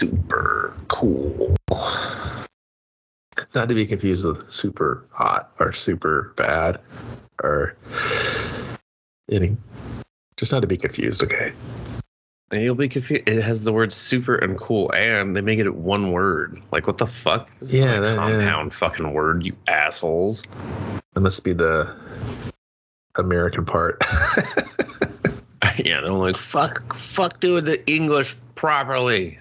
super cool. Not to be confused with super hot or super bad or any. Just not to be confused, okay? And you'll be confused. It has the words super and cool, and they make it one word. Like, what the fuck? This is a compound fucking word, you assholes. That must be the American part. Yeah, they're like, fuck doing the English properly.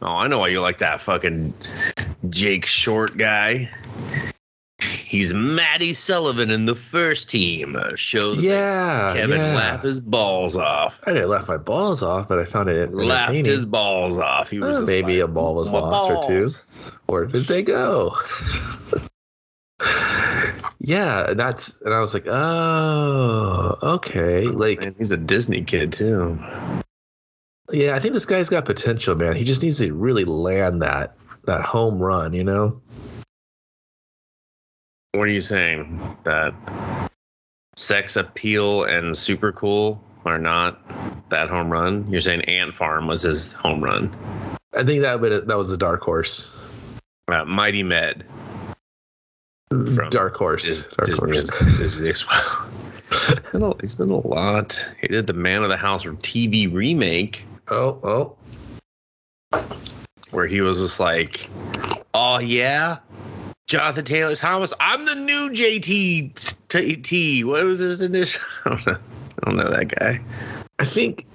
Oh, I know why you like that fucking Jake Short guy. He's Matty Sullivan in the first team. Shows Kevin laugh his balls off. I didn't laugh my balls off, but I found it entertaining. Laughed his balls off. He was maybe a ball was lost or two. Where did they go? Yeah, and I was like, oh, okay. Like, man, he's a Disney kid too. Yeah, I think this guy's got potential, man. He just needs to really land that home run, you know? What are you saying? That sex appeal and Supercool are not that home run? You're saying Ant Farm was his home run? I think that was the dark horse. Mighty Med. Dark Horse. Disney. He's done a lot. He did the Man of the House TV remake. Oh. Where he was just like, oh, yeah? Jonathan Taylor Thomas, I'm the new JT. What was his initial? I don't know that guy. I think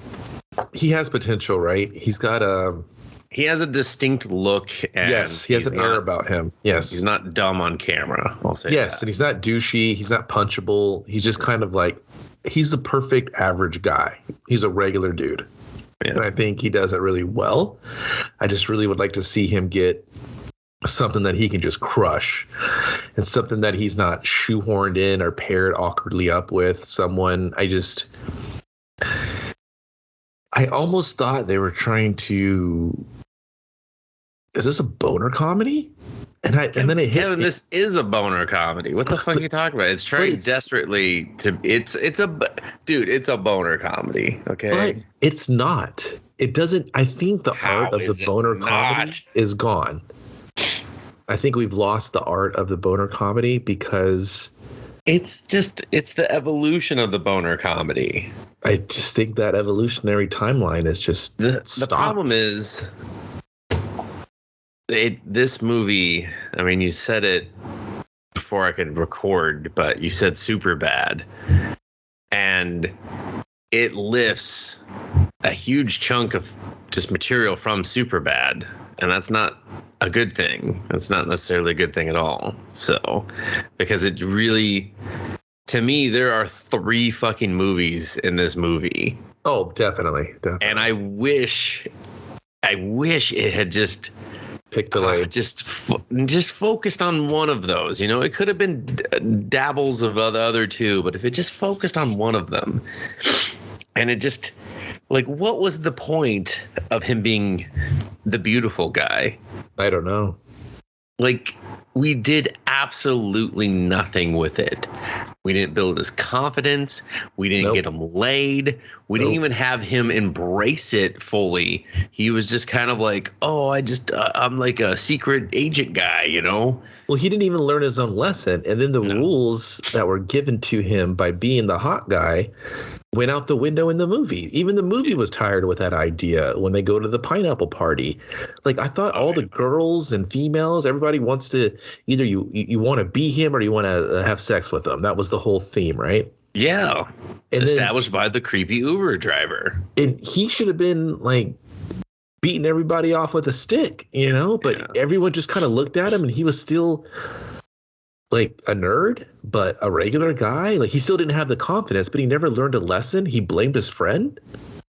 he has potential, right? He has a distinct look. And yes, he has an air about him. Yes. He's not dumb on camera, I'll say yes, that. And he's not douchey. He's not punchable. He's just kind of like, he's the perfect average guy. He's a regular dude. Yeah. And I think he does it really well. I just really would like to see him get something that he can just crush, and something that he's not shoehorned in or paired awkwardly up with someone. I almost thought they were trying to. Is this a boner comedy? And then it hit. Kevin, this is a boner comedy. What the fuck are you talking about? It's trying desperately to. It's a boner comedy. Okay, but it's not. It doesn't. I think the art of the boner comedy is gone. I think we've lost the art of the boner comedy because it's the evolution of the boner comedy. I just think that evolutionary timeline is just the problem is this movie. I mean, you said it before I could record, but you said super bad, and it lifts a huge chunk of just material from Superbad, and that's not a good thing. That's not necessarily a good thing at all. So, because it really, to me, there are 3 fucking movies in this movie. Oh, definitely. And I wish it had just picked a lane. Just focused on one of those. You know, it could have been dabbles of the other 2, but if it just focused on one of them, and it just, like, what was the point of him being the beautiful guy? I don't know. Like, we did absolutely nothing with it. We didn't build his confidence. We didn't get him laid. We didn't even have him embrace it fully. He was just kind of like, oh, I'm like a secret agent guy, you know? Well, he didn't even learn his own lesson. And then the rules that were given to him by being the hot guy went out the window in the movie. Even the movie was tired with that idea when they go to the pineapple party. Like, I thought all the girls and females, everybody wants to either you want to be him or you want to have sex with him. That was the whole theme, right? Yeah. And established by the creepy Uber driver. And he should have been like beating everybody off with a stick, you know? But everyone just kind of looked at him and he was still like a nerd, but a regular guy. Like, he still didn't have the confidence, but he never learned a lesson. He blamed his friend.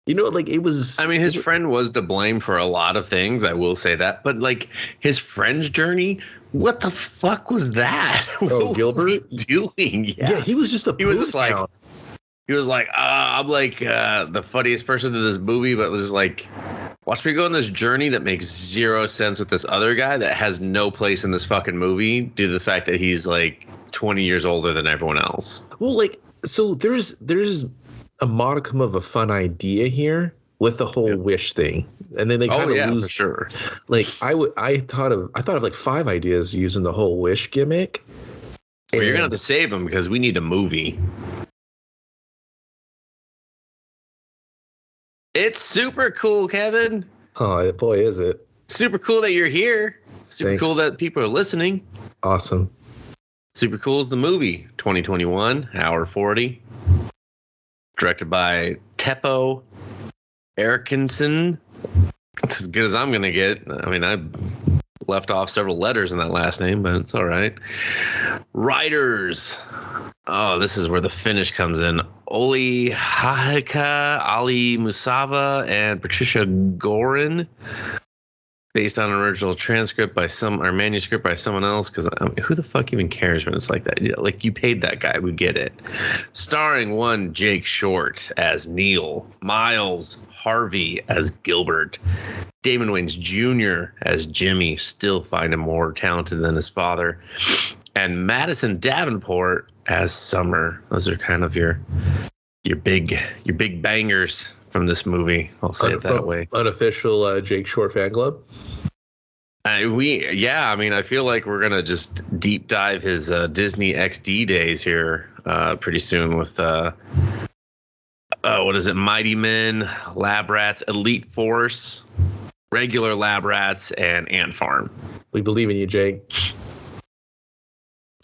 You know, like, it was... I mean, his friend was to blame for a lot of things, I will say that. But, like, his friend's journey, what the fuck was that? Oh, Gilbert? Doing? Yeah, he was just He was just like... He was like, I'm like the funniest person in this movie, but was like, watch me go on this journey that makes 0 sense with this other guy that has no place in this fucking movie due to the fact that he's like 20 years older than everyone else. Well, like, so there's a modicum of a fun idea here, with the whole wish thing, and then they kind of lose. For sure. Like I thought of like 5 ideas using the whole wish gimmick. Well, you're gonna have to save them because we need a movie. It's super cool, Kevin. Oh boy, is it super cool that you're here. Super Thanks. cool that people are listening. Awesome. Super Cool is the movie, 2021, hour 40. Directed by Teppo Eriksson. That's as good as I'm going to get. I mean, I left off several letters in that last name, but it's all right. Writers. Oh, this is where the finish comes in. Oli Hahika, Ali Musava, and Patricia Gorin. Based on an original transcript by manuscript by someone else, because who the fuck even cares when it's like that? Like, you paid that guy, we get it. Starring one Jake Short as Neil, Miles Harvey as Gilbert, Damon Wayans Jr. as Jimmy, still find him more talented than his father, and Madison Davenport as Summer. Those are kind of your big bangers from this movie. I'll say it that way. Unofficial Jake Short fan club. I mean, I feel like we're gonna just deep dive his Disney XD days here pretty soon with what is it? Mighty Men, Lab Rats, Elite Force, regular Lab Rats, and Ant Farm. We believe in you, Jake.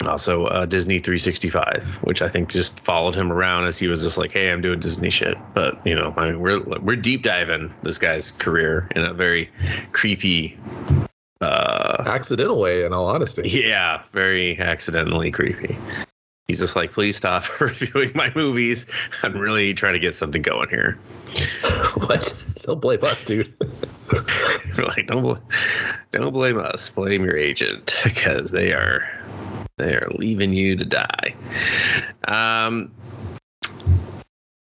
Also, Disney 365, which I think just followed him around as he was just like, "Hey, I'm doing Disney shit." But I mean, we're deep diving this guy's career in a very creepy, accidental way. In all honesty, yeah, very accidentally creepy. He's just like, "Please stop reviewing my movies. I'm really trying to get something going here." What? Don't blame us, dude. We're like, don't blame us. Blame your agent, because they are leaving you to die.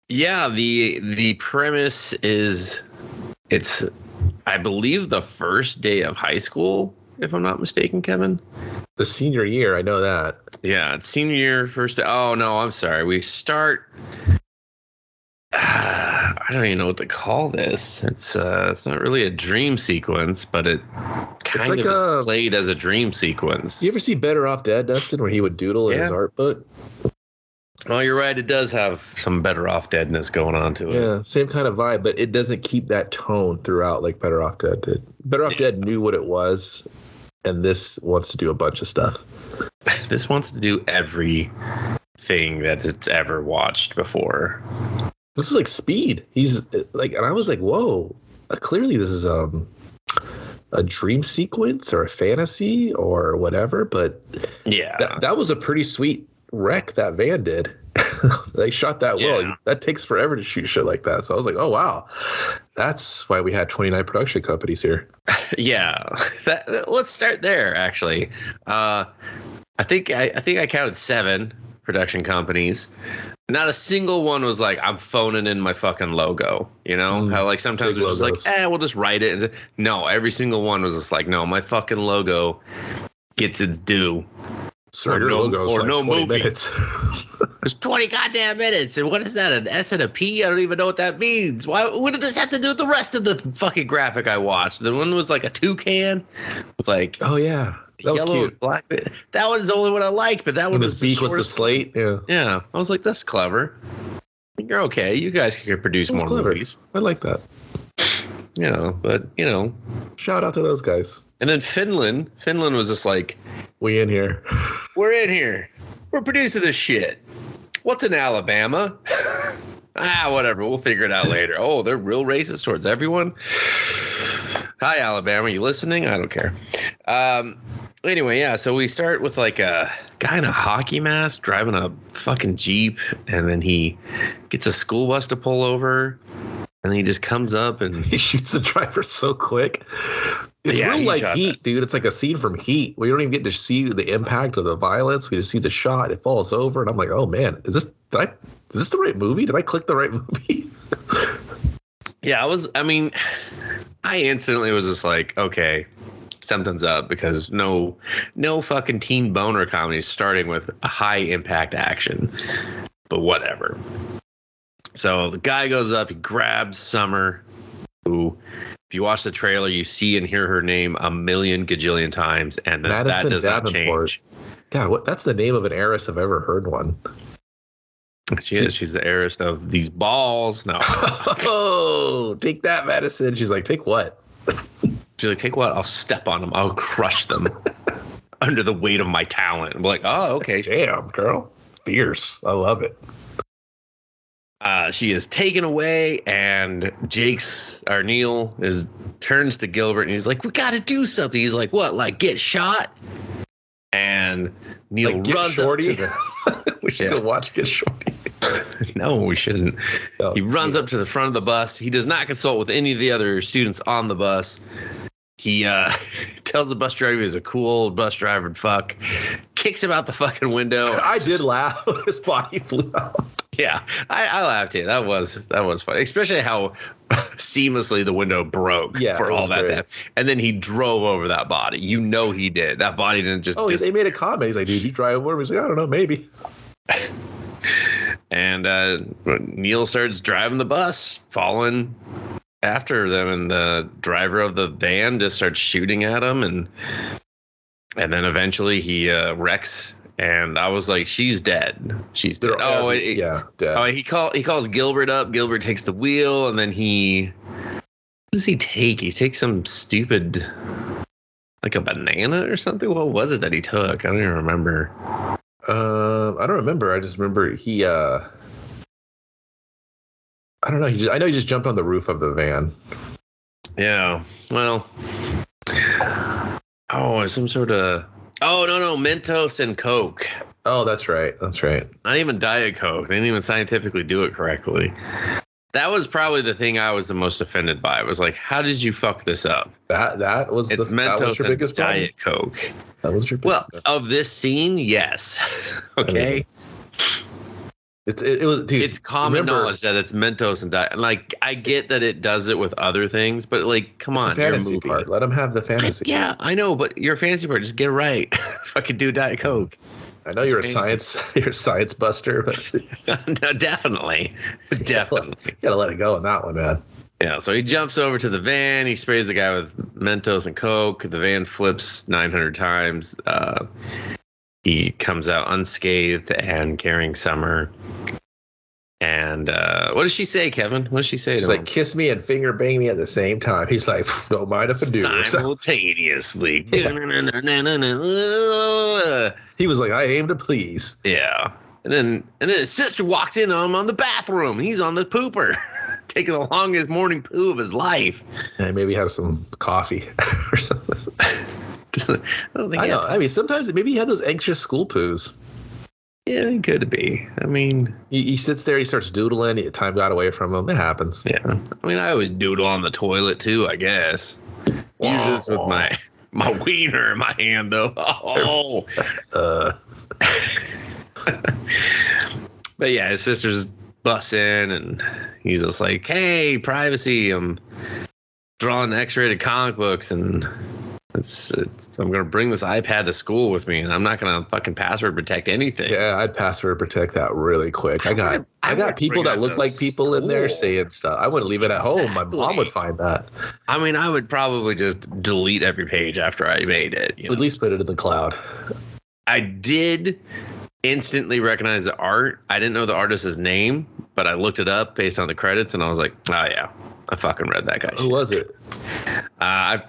Yeah, the premise is it's, I believe, the first day of high school, if I'm not mistaken, Kevin. The senior year, I know that. Yeah, it's senior year, first day. Oh, no, I'm sorry. We start... I don't even know what to call this. It's not really a dream sequence, but it kind of is played as a dream sequence. You ever see Better Off Dead, Dustin, where he would doodle in his art book? Oh, you're right. It does have some Better Off Deadness going on to it. Yeah, same kind of vibe, but it doesn't keep that tone throughout like Better Off Dead did. Better Off Dead knew what it was, and this wants to do a bunch of stuff. This wants to do everything that it's ever watched before. This is like Speed. He's like, and I was like, whoa, clearly this is a dream sequence or a fantasy or whatever. But yeah, that was a pretty sweet wreck that van did. They shot that well. That takes forever to shoot shit like that. So I was like, oh, wow. That's why we had 29 production companies here. Yeah. Let's start there, actually. I think I counted 7 production companies. Not a single one was like, I'm phoning in my fucking logo. You know, how like sometimes it's just like, we'll just write it. No, every single one was just like, no, my fucking logo gets its due. Sir, your logo's like no 20 movie. Minutes. There's 20 goddamn minutes. And what is that? An S and a P? I don't even know what that means. What did this have to do with the rest of the fucking graphic I watched? The one was like a toucan with like, oh yeah. That was yellow cute. And black. That was the only one I liked, but that one was his beak was the slate. Yeah. Yeah. I was like, that's clever. You're okay. You guys can produce more movies. I like that. But shout out to those guys. And then Finland was just like, we in here. We're in here. We're producing this shit. What's in Alabama? Whatever. We'll figure it out later. Oh, they're real racist towards everyone. Hi, Alabama. You listening? I don't care. Anyway, yeah, so we start with like a guy in a hockey mask driving a fucking Jeep, and then he gets a school bus to pull over, and he just comes up and he shoots the driver so quick. It's real like Heat, dude. It's like a scene from Heat. We don't even get to see the impact of the violence. We just see the shot. It falls over, and I'm like, oh man, is this the right movie? Did I click the right movie? Yeah, I instantly was just like, okay, something's up, because no fucking teen boner comedy is starting with a high impact action. But whatever. So the guy goes up, he grabs Summer, who, if you watch the trailer, you see and hear her name a million gajillion times, and that does not change. God, that's the name of an heiress I've ever heard one. She is. She's the heiress of these balls. No. Oh, take that, Madison. She's like, take what? She's like, take what? I'll step on them. I'll crush them under the weight of my talent. I'm like, oh, okay. Damn, girl. Fierce. I love it. She is taken away, and Neil turns to Gilbert, and he's like, we got to do something. He's like, what? Like, get shot? And Neil runs Shorty. up to the... We should go watch Get Shorty. No, we shouldn't. No, he runs up to the front of the bus. He does not consult with any of the other students on the bus. He tells the bus driver he's a cool old bus driver and fuck. Kicks him out the fucking window. I did laugh when his body flew out. Yeah, I laughed too. That was funny, especially how seamlessly the window broke for all that. And then he drove over that body. You know he did. That body didn't just. Oh, they made a comment. He's like, "Dude, you drive over?" He's like, "I don't know, maybe." And Neil starts driving the bus, following after them, and the driver of the van just starts shooting at him, and then eventually he wrecks. And I was like, she's dead. She's dead. Dead. Oh, he calls Gilbert up. Gilbert takes the wheel, and then what does he take? He takes some stupid, like a banana or something. What was it that he took? I don't even remember. I don't remember. I just remember he. I don't know. I know he just jumped on the roof of the van. Yeah. Well. Oh, some sort of. Oh, no, Mentos and Coke. Oh, that's right. Not even Diet Coke. They didn't even scientifically do it correctly. That was probably the thing I was the most offended by. It was like, how did you fuck this up? That was Mentos your biggest and Diet Coke. That was your biggest problem. Of this scene, yes. Okay. It's common knowledge that it's Mentos and Diet. Like, I get that it does it with other things, but like, come on, fantasy part. Let them have the fantasy. Yeah, I know, but your fantasy part, just get it right. Fucking do Diet Coke. I know you're a science buster, but no, definitely. You gotta let it go on that one, man. Yeah, so he jumps over to the van. He sprays the guy with Mentos and Coke. The van flips 900 times. He comes out unscathed and carrying Summer. And what does she say, Kevin? What does she say to him? She's like, kiss me and finger bang me at the same time. He's like, don't mind if I do. Simultaneously. He was like, I aim to please. Yeah. And then his sister walks in on him on the bathroom. He's on the pooper, taking the longest morning poo of his life. And maybe have some coffee or something. I mean, sometimes maybe he had those anxious school poos. Yeah, it could be. I mean, he sits there, he starts doodling. Time got away from him. It happens. Yeah. I mean, I always doodle on the toilet too, I guess. Usually it's with my wiener in my hand, though. Oh. But yeah, his sister's bussing, and he's just like, "Hey, privacy! I'm drawing X-rated comic books, and I'm gonna bring this iPad to school with me, and I'm not gonna fucking password protect anything." Yeah, I'd password protect that really quick. I got people that look like people in there saying stuff. I wouldn't leave it at home. My mom would find that. I mean, I would probably just delete every page after I made it. At least put it in the cloud. I did instantly recognize the art. I didn't know the artist's name, but I looked it up based on the credits, and I was like, oh yeah, I fucking read that guy. Who was it? I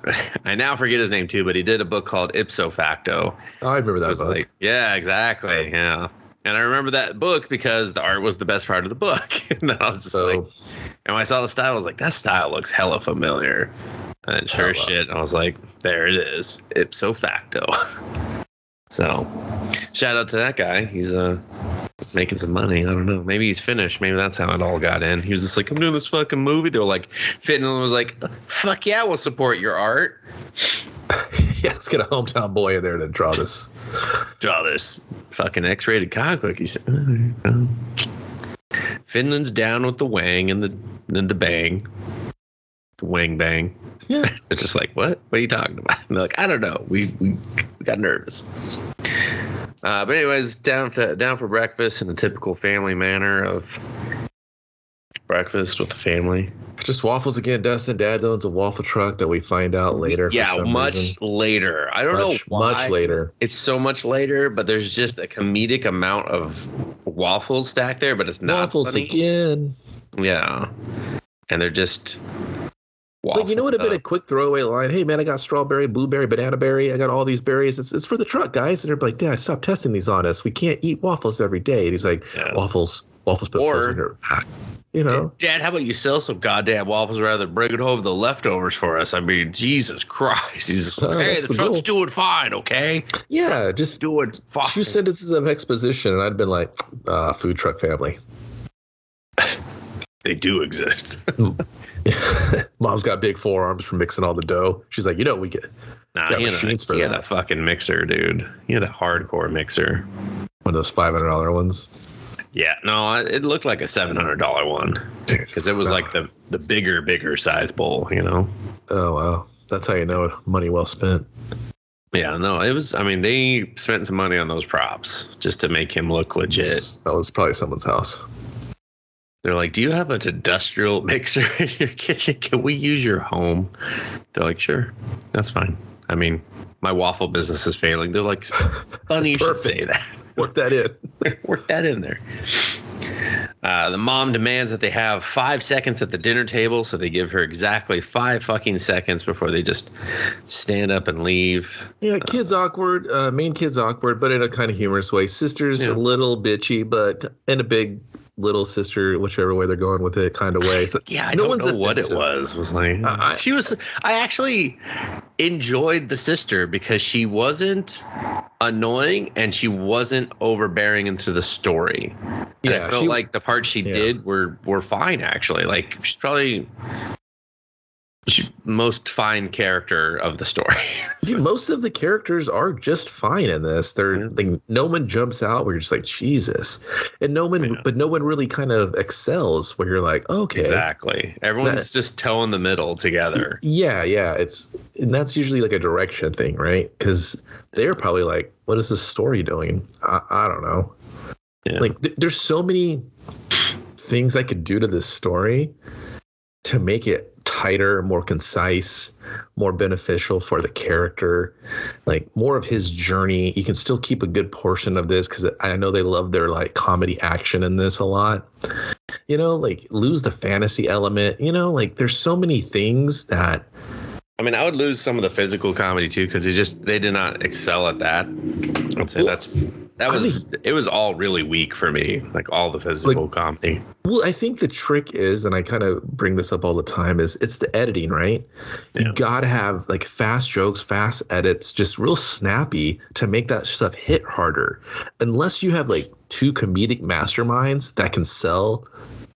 now forget his name too, but he did a book called Ipso Facto. Oh, I remember that book. Like, yeah, exactly. Yeah. And I remember that book because the art was the best part of the book. And I was just and when I saw the style, I was like, that style looks hella familiar. And sure as shit, I was like, there it is. Ipso Facto. So shout out to that guy. He's making some money. I don't know. Maybe he's finished. Maybe that's how it all got in. He was just like, I'm doing this fucking movie. They were like, Fitton was like, fuck yeah, we'll support your art. Yeah, let's get a hometown boy in there to draw this fucking X-rated comic book. He said, Finland's down with the wang and the bang. The wang bang. Yeah. It's just like, what? What are you talking about? And they're like, I don't know. We got nervous. But anyways, down for breakfast in a typical family manner of breakfast with the family. Just waffles again, Dustin. Dad owns a waffle truck that we find out later. Yeah, much later. I don't know why. Much later. It's so much later, but there's just a comedic amount of waffles stacked there, but it's not waffles funny. Again. Yeah. And they're just like, you know what would have been a quick throwaway line? Hey, man, I got strawberry, blueberry, banana berry. I got all these berries. It's for the truck, guys. And they're like, Dad, stop testing these on us. We can't eat waffles every day. And he's like, waffles put flavor in your pack. You know, Dad, how about you sell some goddamn waffles rather than bring it home the leftovers for us? I mean, Jesus Christ. He's like, hey, the truck's doing fine, okay? Yeah, just doing fine. 2 sentences of exposition, and I'd been like, food truck family. They do exist. Mom's got big forearms for mixing all the dough. She's like, we get machines for that. He had a fucking mixer, dude. He had a hardcore mixer. One of those $500 ones. Yeah, no, it looked like a $700 one because it was like the bigger size bowl, you know. Oh wow, that's how you know money well spent. Yeah, no, it was. I mean, they spent some money on those props just to make him look legit. That was probably someone's house. They're like, "Do you have an industrial mixer in your kitchen? Can we use your home?" They're like, "Sure, that's fine." I mean, my waffle business is failing. They're like, "Funny you should say that." Work that in. Work that in there. The mom demands that they have 5 seconds at the dinner table, so they give her exactly 5 fucking seconds before they just stand up and leave. Yeah, kid's awkward. Main kid's awkward, but in a kind of humorous way. Sister's a little bitchy, but in a big little sister, whichever way they're going with it, kind of way. So I don't know what it was. Was like I actually enjoyed the sister because she wasn't annoying and she wasn't overbearing into the story. And I felt like the parts she did were fine actually. Like she's probably most fine character of the story. Dude, most of the characters are just fine in this. They're like, no one jumps out where you're just like Jesus, and but no one really kind of excels where you're like, okay, exactly. Everyone's just toe in the middle together. Yeah, and that's usually like a direction thing, right? Because they're probably like, what is this story doing? I don't know. Yeah. Like there's so many things I could do to this story to make it tighter, more concise, more beneficial for the character, like more of his journey. You can still keep a good portion of this because I know they love their like comedy action in this a lot. Like lose the fantasy element. Like there's so many things that. I mean, I would lose some of the physical comedy too because they did not excel at that. I'd say it was all really weak for me, like all the physical comedy. Well, I think the trick is, and I kind of bring this up all the time, is it's the editing, right? You got to have like fast jokes, fast edits, just real snappy to make that stuff hit harder. Unless you have like 2 comedic masterminds that can sell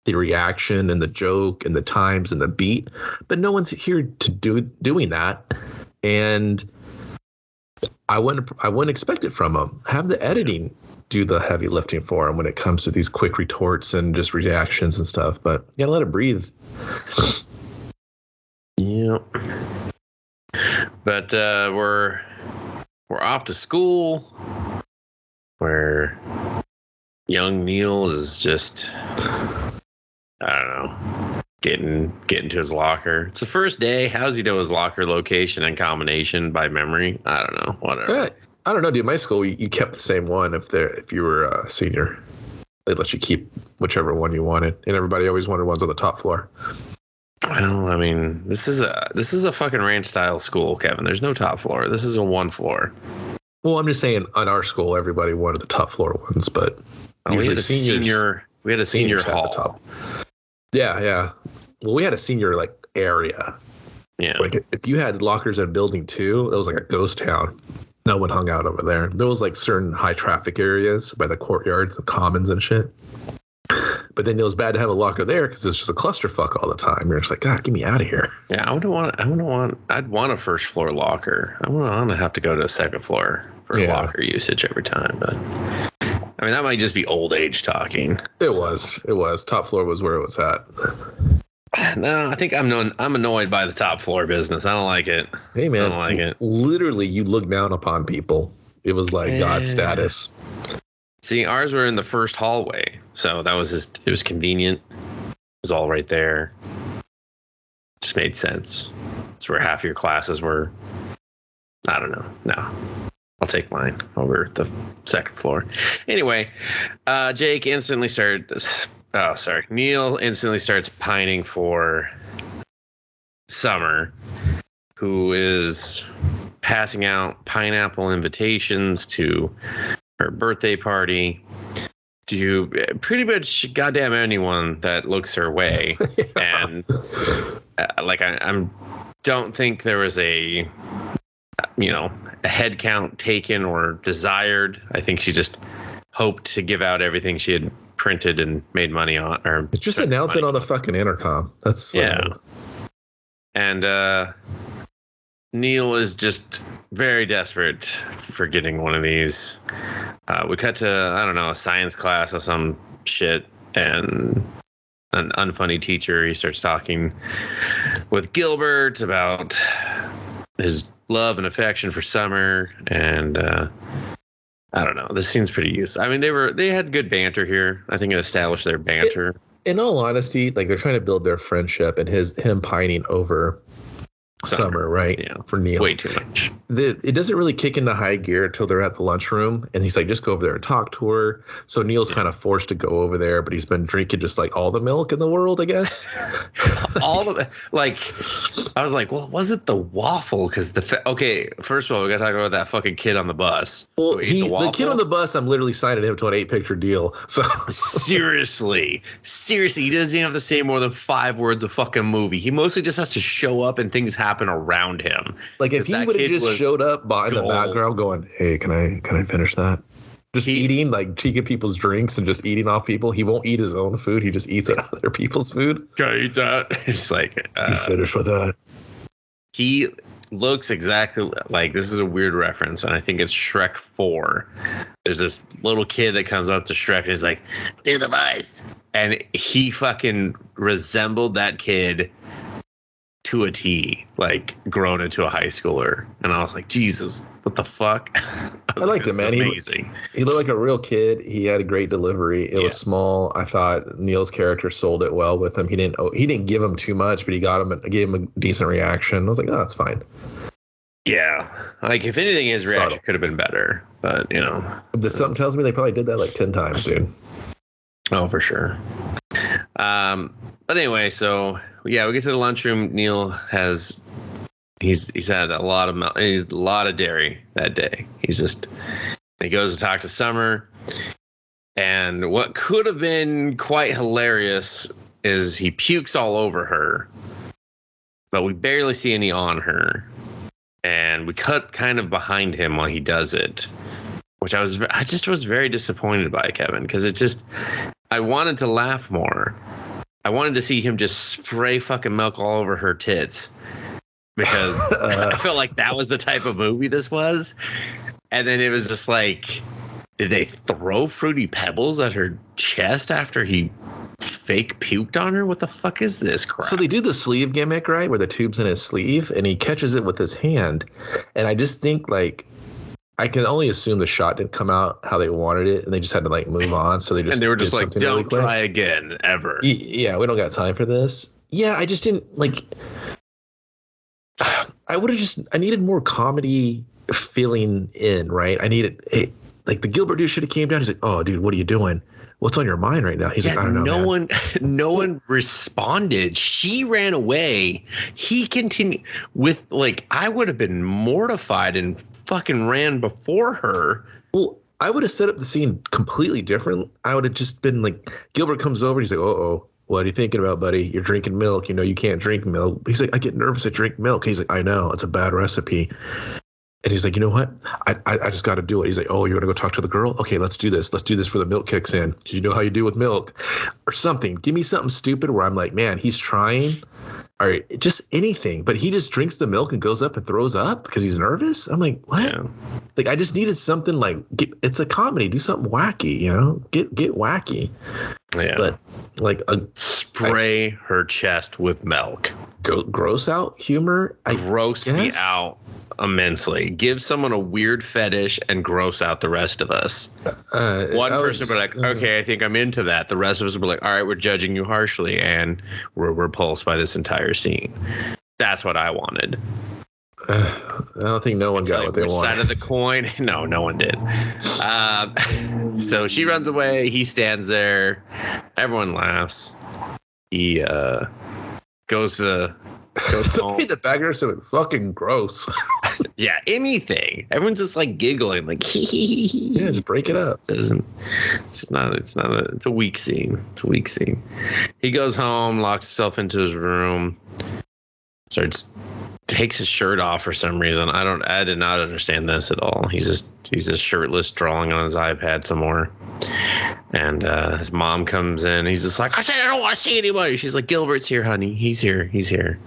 the reaction and the joke and the times and the beat, but no one's here to doing that. And I wouldn't expect it from them. Have the editing do the heavy lifting for them when it comes to these quick retorts and just reactions and stuff. But you gotta let it breathe. Yeah. But we're off to school where young Neil is just, I don't know, getting to his locker. It's the first day. How's he know his locker location and combination by memory? I don't know. Whatever. I don't know, dude. My school, you kept the same one if you were a senior. They'd let you keep whichever one you wanted, and everybody always wanted ones on the top floor. Well, I mean, this is a fucking ranch style school, Kevin. There's no top floor. This is a 1 floor. Well, I'm just saying, on our school, everybody wanted the top floor ones, but we had a senior hall. At the top. Yeah. Well, we had a senior like area. Yeah. Like if you had lockers in building 2, it was like a ghost town. No one hung out over there. There was like certain high traffic areas by the courtyards, the commons and shit. But then it was bad to have a locker there because it's just a clusterfuck all the time. You're just like, God, get me out of here. Yeah, I'd want a first floor locker. I want to have to go to a second floor for locker usage every time. But I mean, that might just be old age talking. It was. Top floor was where it was at. No, I think I'm annoyed by the top floor business. I don't like it. Hey, man. I don't like it. Literally, you look down upon people. It was like God status. See, ours were in the first hallway, so it was convenient. was all right there. Just made sense. It's where half your classes were. I don't know. No. I'll take mine over the second floor. Anyway, Jake instantly Neil instantly starts pining for Summer, who is passing out pineapple invitations to her birthday party to pretty much goddamn anyone that looks her way. Yeah. And I don't think there was a head count taken or desired. I think she just hoped to give out everything she had printed and made money on. Or just announce it on the fucking intercom. That's And Neil is just very desperate for getting one of these. We cut to, I don't know, a science class or some shit, and an unfunny teacher, he starts talking with Gilbert about his love and affection for Summer, and I don't know. This scene's pretty useful. I mean, they had good banter here. I think it established their banter. In all honesty, like, they're trying to build their friendship, and him pining over Summer, right? Yeah, for Neil. Way too much. It doesn't really kick into high gear until they're at the lunchroom, and he's like, just go over there and talk to her. So Neil's kind of forced to go over there, but he's been drinking just like all the milk in the world, I guess. All of it. Like, I was like, well, was it the waffle? Because okay, first of all, we got to talk about that fucking kid on the bus. Well, the kid on the bus, I'm literally signing him to an 8-picture deal. So seriously, he doesn't even have to say more than 5 words of fucking movie. He mostly just has to show up and things happen around him. Like, if he would have just showed up in the background going, hey, can I finish that? Just eating, like, taking people's drinks and just eating off people. He won't eat his own food. He just eats other people's food. Can I eat that? It's like, you finish with that. He looks exactly like, this is a weird reference, and I think it's Shrek 4. There's this little kid that comes up to Shrek and he's like, do the voice. And he fucking resembled that kid to a T, like, grown into a high schooler. And I was like, Jesus, what the fuck? I liked it, man. Amazing. He looked like a real kid. He had a great delivery. It was small. I thought Neil's character sold it well with him. He didn't give him too much, but gave him a decent reaction. I was like, oh, that's fine. Yeah. Like, if anything, his reaction could have been better. But, something tells me they probably did that like 10 times, dude. Oh, for sure. But anyway, so we get to the lunchroom. Neil has he's had a lot of dairy that day. He goes to talk to Summer, and what could have been quite hilarious is he pukes all over her, but we barely see any on her, and we cut kind of behind him while he does it, which I just was very disappointed by, Kevin, because I wanted to laugh more. I wanted to see him just spray fucking milk all over her tits, because I felt like that was the type of movie this was. And then it was just like, did they throw Fruity Pebbles at her chest after he fake puked on her? What the fuck is this crap? So they do the sleeve gimmick, right, where the tube's in his sleeve and he catches it with his hand. And I just think, like, I can only assume the shot didn't come out how they wanted it, and they just had to, like, move on. So they just like, don't try again ever. Yeah, we don't got time for this. Yeah, I just didn't, like, I needed more comedy feeling in, right? Like, the Gilbert dude should have came down. He's like, oh, dude, what are you doing? What's on your mind right now? He's like, I don't know. No one responded. She ran away. He continued with, like, I would have been mortified and fucking ran before her. Well, I would have set up the scene completely different. I would have just been like, Gilbert comes over. He's like, uh-oh, what are you thinking about, buddy? You're drinking milk. You can't drink milk. He's like, I get nervous. I drink milk. He's like, I know. It's a bad recipe. And he's like, you know what? I just got to do it. He's like, oh, you want to go talk to the girl? Okay, let's do this. Let's do this before the milk kicks in. You know how you do with milk or something. Give me something stupid where I'm like, man, he's trying. All right, just anything. But he just drinks the milk and goes up and throws up because he's nervous. I'm like, what? Yeah. Like, I just needed something like, it's a comedy. Do something wacky, Get wacky. Yeah. But like spray her chest with milk. Gross out humor. Gross me out. immensely. Give someone a weird fetish and gross out the rest of us. One person would be like, okay, I think I'm into that. The rest of us would be like, all right, we're judging you harshly, and we're repulsed by this entire scene. That's what I wanted. I don't think no one got what they wanted. Side of the coin? No, no one did. So she runs away. He stands there. Everyone laughs. He goes home. Something the bagger, so it's fucking gross. Yeah, anything. Everyone's just like giggling, like yeah, just break it up. It's a weak scene. It's a weak scene. He goes home, locks himself into his room, takes his shirt off for some reason. I did not understand this at all. He's just shirtless, drawing on his iPad some more. And his mom comes in. He's just like, I said I don't want to see anybody. She's like, Gilbert's here, honey. He's here.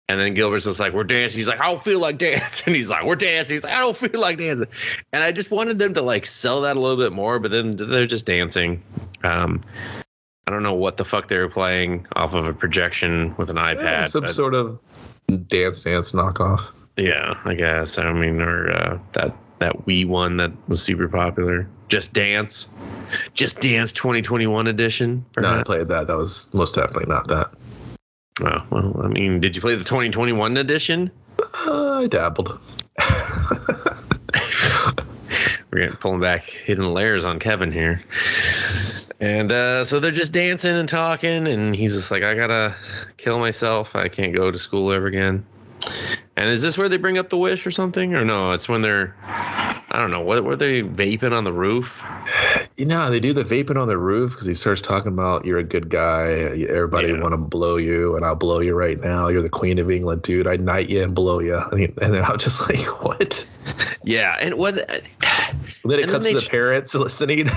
And then Gilbert's just like, we're dancing. He's like, I don't feel like dancing. He's like, we're dancing. He's like, I don't feel like dancing. And I just wanted them to like sell that a little bit more, but then they're just dancing. I don't know what the fuck they were playing off of a projection with an iPad. Some sort of dance knockoff. Yeah, I guess. I mean, or that Wii one that was super popular. Just Dance 2021 edition. Perhaps. No, I played that. That was most definitely not that. Oh, well, I mean, did you play the 2021 edition? I dabbled. We're pulling back hidden layers on Kevin here. And so they're just dancing and talking, and he's just like, I gotta kill myself. I can't go to school ever again. And is this where they bring up the wish or something? Or no, it's when they're, I don't know, what were they vaping on the roof? You know, they do the vaping on the roof because he starts talking about you're a good guy. Everybody want to blow you, and I'll blow you right now. You're the Queen of England, dude. I'd knight you and blow you. And then I'm just like, what? Yeah, and what? And then it cuts to the parents listening.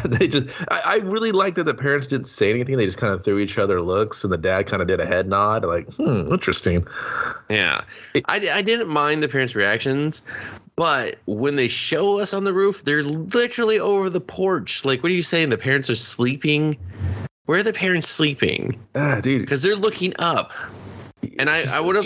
I really like that the parents didn't say anything. They just kind of threw each other looks, and the dad kind of did a head nod, like, interesting. Yeah, I didn't mind the parents' reactions, but when they show us on the roof, they're literally over the porch. Like, what are you saying? The parents are sleeping? Where are the parents sleeping? Dude, because they're looking up. And I would have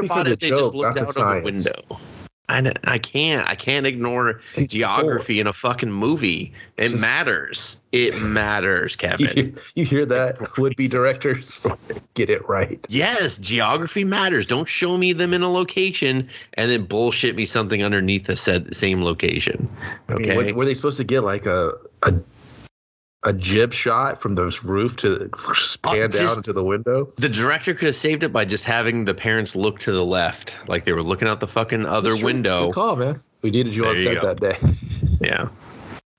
bought it if they just looked out of the window. I can't ignore geography in a fucking movie. It matters. It matters, Kevin. You hear that, would-be directors? Get it right. Yes, geography matters. Don't show me them in a location and then bullshit me something underneath the same location. Okay. I mean, were they supposed to get like a jib shot from the roof to pan down into the window? The director could have saved it by just having the parents look to the left, like they were looking out the fucking other window. Good call, man. We needed you on set that day. Yeah,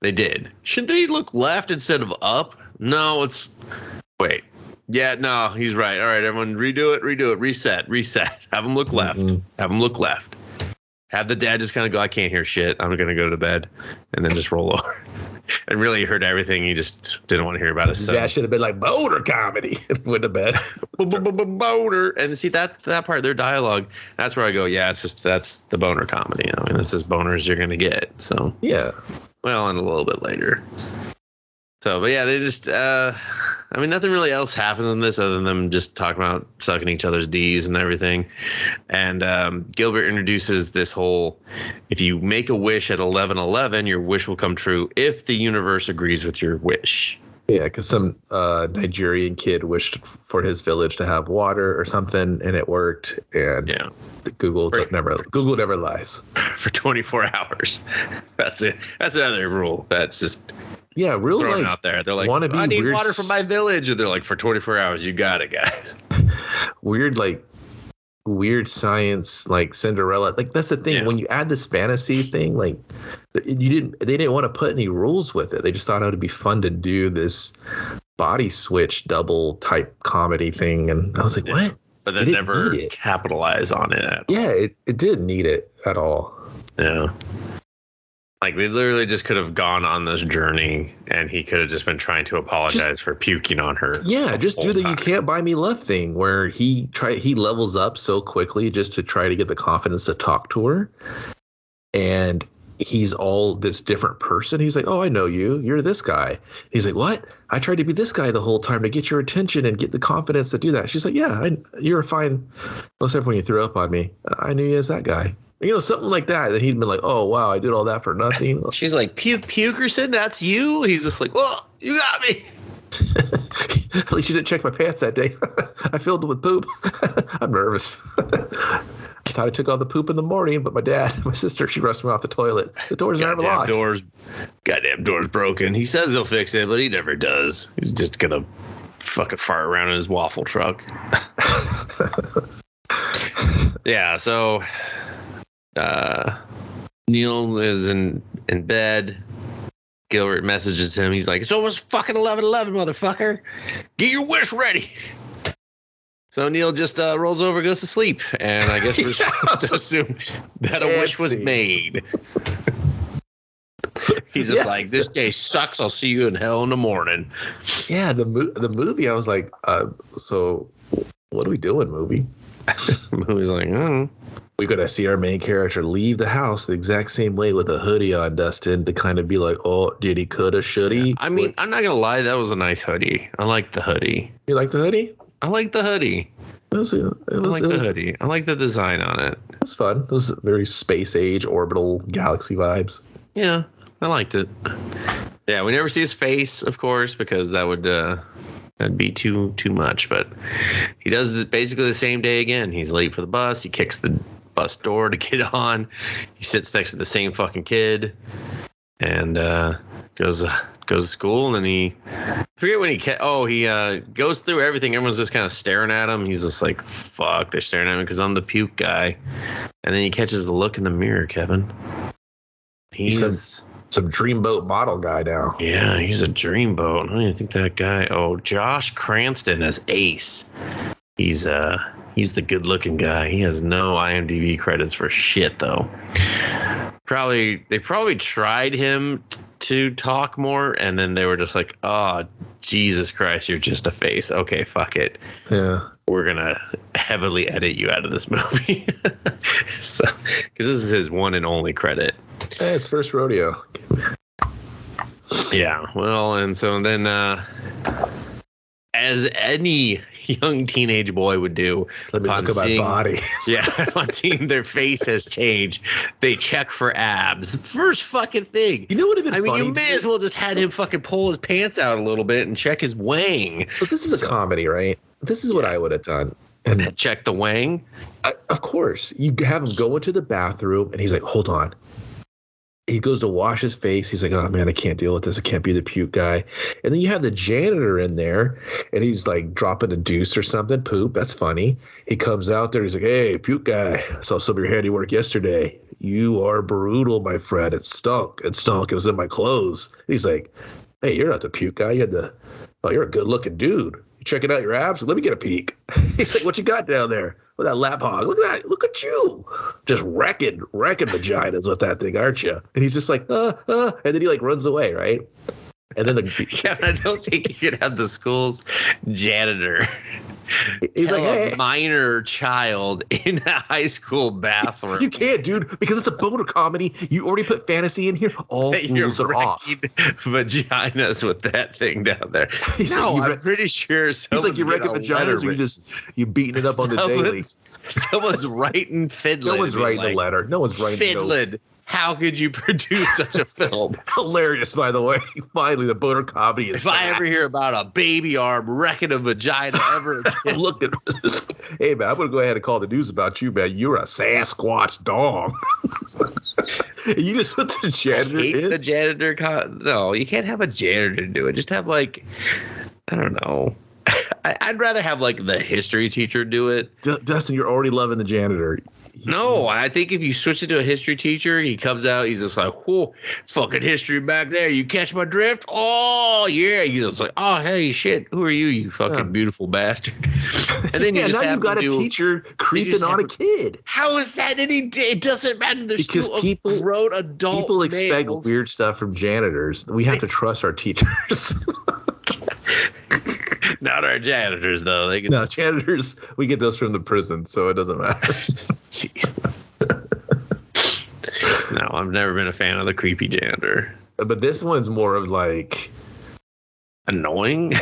they did. Should they look left instead of up? No, wait. Yeah, no, he's right. All right, everyone, redo it, reset. Have them look left. Mm-hmm. Have them look left. Have the dad just kind of go, I can't hear shit. I'm going to go to bed, and then just roll over. And really, he heard everything. He just didn't want to hear about his son. That should have been like boner comedy. Went to bed. Boner. And see, that's that part. Their dialogue. That's where I go. Yeah, that's the boner comedy. I mean, that's as boner as you're gonna get. So yeah. Well, and a little bit later. So, but yeah, they just. I mean, nothing really else happens in this other than them just talking about sucking each other's D's and everything. And Gilbert introduces this whole, if you make a wish at 11:11, your wish will come true if the universe agrees with your wish. Yeah, because some Nigerian kid wished for his village to have water or something, and it worked. And yeah, Google never lies. For 24 hours. That's it. That's another rule. That's just... Yeah, really thrown out there. They're like, I need water for my village. And they're like, for 24 hours, you got it, guys. Weird science, like Cinderella. Like, that's the thing. Yeah. When you add this fantasy thing, like, they didn't want to put any rules with it. They just thought it would be fun to do this body switch double type comedy thing. And I was like, what? But they never capitalize on it at all. Yeah, it didn't need it at all. Yeah. Like, they literally just could have gone on this journey, and he could have just been trying to apologize for puking on her. Yeah, just do the "you can't buy me love" thing, where he levels up so quickly just to try to get the confidence to talk to her, and he's all this different person. He's like, "Oh, I know you. You're this guy." He's like, "What? I tried to be this guy the whole time to get your attention and get the confidence to do that." She's like, "Yeah, you're fine. Most everyone you threw up on me, I knew you as that guy." Something like that. That he'd been like, oh, wow, I did all that for nothing. She's like, Pukerson, that's you? He's just like, oh, you got me. At least you didn't check my pants that day. I filled them with poop. I'm nervous. I thought I took all the poop in the morning, but my sister, she rushed me off the toilet. The doors never locked. Goddamn door's broken. He says he'll fix it, but he never does. He's just gonna fucking fart around in his waffle truck. Yeah, so Neil is in bed. Gilbert messages him. He's like, it's almost fucking 11:11, motherfucker. Get your wish ready. So Neil just rolls over, goes to sleep. And I guess we're supposed to assume that a wish was made. He's just like, this day sucks. I'll see you in hell in the morning. Yeah, the movie, I was like, so what are we doing, movie? The movie's like, oh. We're going to see our main character leave the house the exact same way with a hoodie on, Dustin, to kind of be like, oh, did he, coulda, shoulda? Yeah. I mean, I'm not going to lie. That was a nice hoodie. I like the hoodie. You like the hoodie? I like the hoodie. I like the hoodie. I like the design on it. It was fun. It was very space age, orbital, galaxy vibes. Yeah, I liked it. Yeah, we never see his face, of course, because that would that'd be too much. But he does basically the same day again. He's late for the bus. He kicks the bus door to get on. He sits next to the same fucking kid, and goes to school. And then I forget when he goes through everything. Everyone's just kind of staring at him. He's just like, fuck, they're staring at me because I'm the puke guy. And then he catches the look in the mirror, Kevin. He's some dreamboat model guy now. Yeah, he's a dreamboat. I don't even think that guy. Oh, Josh Cranston as Ace. He's the good-looking guy. He has no IMDb credits for shit, though. They probably tried him to talk more, and then they were just like, oh, Jesus Christ, you're just a face. Okay, fuck it. Yeah. We're going to heavily edit you out of this movie. So, because this is his one and only credit. Hey, it's first rodeo. Yeah, well, and so then as any young teenage boy would do, let me look at my body. Yeah, on seeing their face has changed, they check for abs. First fucking thing. You know what would have been funny? I mean, you may as well just had him fucking pull his pants out a little bit and check his wang. But this is a comedy, right? This is what I would have done. And check the wang? Of course. You have him go into the bathroom, and he's like, hold on. He goes to wash his face. He's like, oh, man, I can't deal with this. I can't be the puke guy. And then you have the janitor in there, and he's like dropping a deuce or something. Poop. That's funny. He comes out there. He's like, hey, puke guy. I saw some of your handiwork yesterday. You are brutal, my friend. It stunk. It stunk. It was in my clothes. And he's like, hey, you're not the puke guy. You're a good-looking dude. You checking out your abs? Let me get a peek. He's like, what you got down there? With that lap hog. Look at that. Look at you. Just wrecking vaginas with that thing, aren't you? And he's just like, and then he like runs away, right? And then I don't think you could have the school's janitor. He's like, hey, a minor child in a high school bathroom. You can't, dude, because it's a boner comedy. You already put fantasy in here. All rules are off. Vaginas with that thing down there. I'm pretty sure. He's like, you wrecking vaginas, or you beating it up on the daily. Someone's writing fiddling. No one's writing a letter. No one's writing fiddling. How could you produce such a film? Hilarious, by the way. Finally, the boner comedy is If I ever hear about a baby arm wrecking a vagina ever again. Look at this. Hey, man, I'm going to go ahead and call the news about you, man. You're a Sasquatch dog. You just put the janitor in? The janitor. No, you can't have a janitor do it. Just have, like, I don't know. I'd rather have like the history teacher do it. Dustin, you're already loving the janitor. No, I think if you switch it to a history teacher, he comes out, he's just like, whoa, it's fucking history back there. You catch my drift? Oh, yeah. He's just like, oh, hey, shit. Who are you, you fucking beautiful bastard? And then you just now you got a teacher creeping on a kid. How is that any day? It doesn't matter. There's because people, grown adult people expect males. Weird stuff from janitors. We have to trust our teachers. Not our janitors, though. Janitors, we get those from the prison, so it doesn't matter. Jesus. No, I've never been a fan of the creepy janitor. But this one's more of like annoying.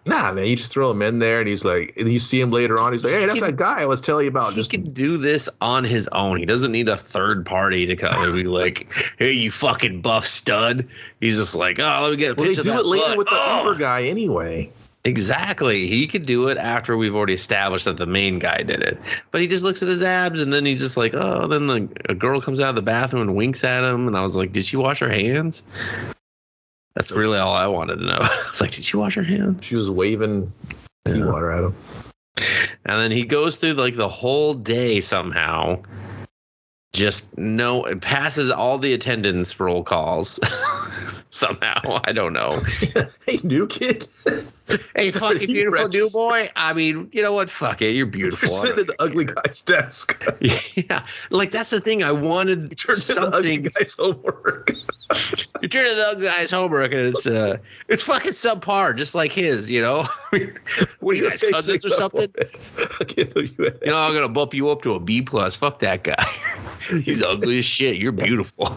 Nah, man, you just throw him in there, and he's like, and you see him later on. He's like, hey, that's that guy I was telling you about. He can do this on his own. He doesn't need a third party to come and be like, hey, you fucking buff stud. He's just like, oh, let me get a picture of that. They do it later butt. with the Uber guy anyway. Exactly. He could do it after we've already established that the main guy did it. But he just looks at his abs, and then he's just like, oh, then a girl comes out of the bathroom and winks at him. And I was like, did she wash her hands? That's really all I wanted to know. I was like, did she wash her hands? She was waving pea water at him. And then he goes through like the whole day somehow. It passes all the attendance roll calls. Somehow. I don't know. Hey, new kid. Hey, fucking beautiful new boy. I mean, you know what? Fuck it. You're beautiful. You're sitting at the ugly guy's desk. Yeah. Like, that's the thing. I wanted something. The ugly guy's homework. You turn to the ugly guy's homework, and it's fucking subpar, just like his, you know? What are you guys, cousins or something? You know, I'm going to bump you up to a B+. Fuck that guy. He's ugly as shit. You're beautiful.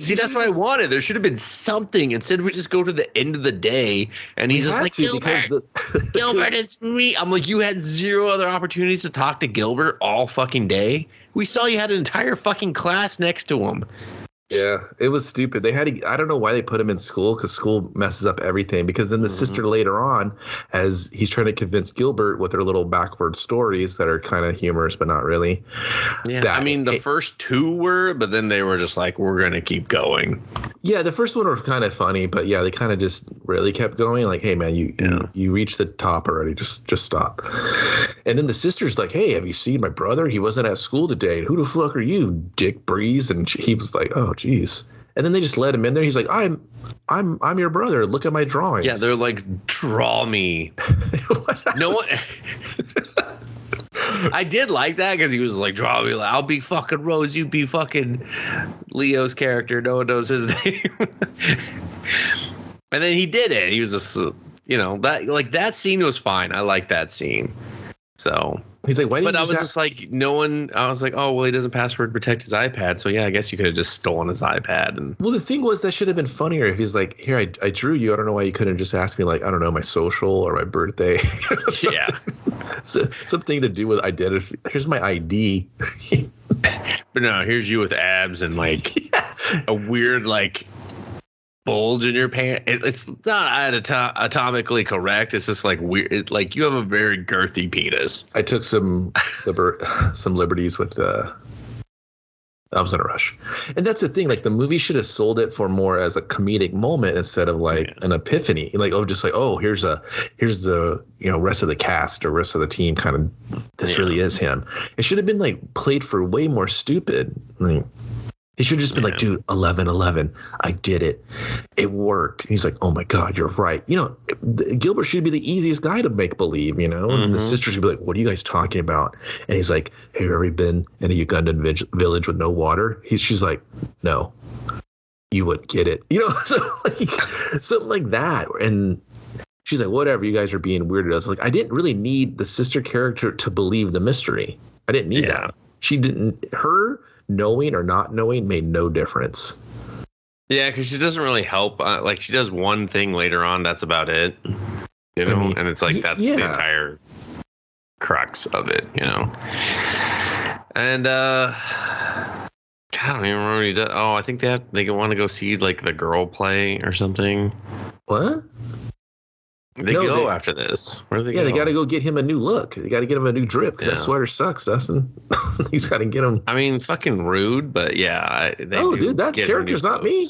See, that's what I wanted. There should have been something. Instead, we just go to the end of the day, and he's just like, Gilbert, Gilbert, it's me. I'm like, you had zero other opportunities to talk to Gilbert all fucking day. We saw you had an entire fucking class next to him. Yeah, it was stupid. I don't know why they put him in school, because school messes up everything. Because then the sister later on, as he's trying to convince Gilbert with her little backward stories that are kind of humorous, but not really. Yeah, I mean, the first two were, but then they were just like, we're going to keep going. Yeah, the first one was kind of funny, but yeah, they kind of just really kept going. Like, hey, man, you reached the top already. Just stop. And then the sister's like, hey, have you seen my brother? He wasn't at school today. Who the fuck are you, Dick Breeze? And he was like, oh, jeez. And then they just let him in there. He's like, I'm your brother. Look at my drawings. Yeah, they're like, draw me. No one. I did like that, because he was like, draw me. I'll be fucking Rose. You be fucking Leo's character. No one knows his name. And then he did it. He was just, that scene was fine. I like that scene. So he's like, why didn't you? But I was just like, no one. I was like, oh well, he doesn't password protect his iPad. So yeah, I guess you could have just stolen his iPad. And well, the thing was, that should have been funnier if he's like, here, I drew you. I don't know why you couldn't just ask me, like, I don't know, my social or my birthday. Yeah, something to do with identity. Here's my ID. But no, here's you with abs and like a weird like bulge in your pants. It's not atomically correct. It's just like weird. Like, you have a very girthy penis. I took some liberties with I was in a rush. And that's the thing. Like, the movie should have sold it for more as a comedic moment instead of like an epiphany. Like, here's the rest of the cast or rest of the team kind of, this really is him. It should have been like played for way more stupid. Like, he should have just been like, dude, 11-11. I did it. It worked. And he's like, oh, my God, you're right. Gilbert should be the easiest guy to make believe, And the sister should be like, what are you guys talking about? And he's like, have you ever been in a Ugandan village with no water? She's like, no, you wouldn't get it. So like, something like that. And she's like, whatever, you guys are being weirded. I was like, I didn't really need the sister character to believe the mystery. I didn't need that. She didn't. Her knowing or not knowing made no difference. Yeah, because she doesn't really help. Like, she does one thing later on. That's about it. And it's like, that's the entire crux of it, And I don't even remember what he does. Oh, I think they want to go see like the girl play or something. What? They go after this. Where do they go? Yeah, they got to go get him a new look. They got to get him a new drip, because that sweater sucks, Dustin. He's got to get him. I mean, fucking rude, but yeah. Dude, that character's not me.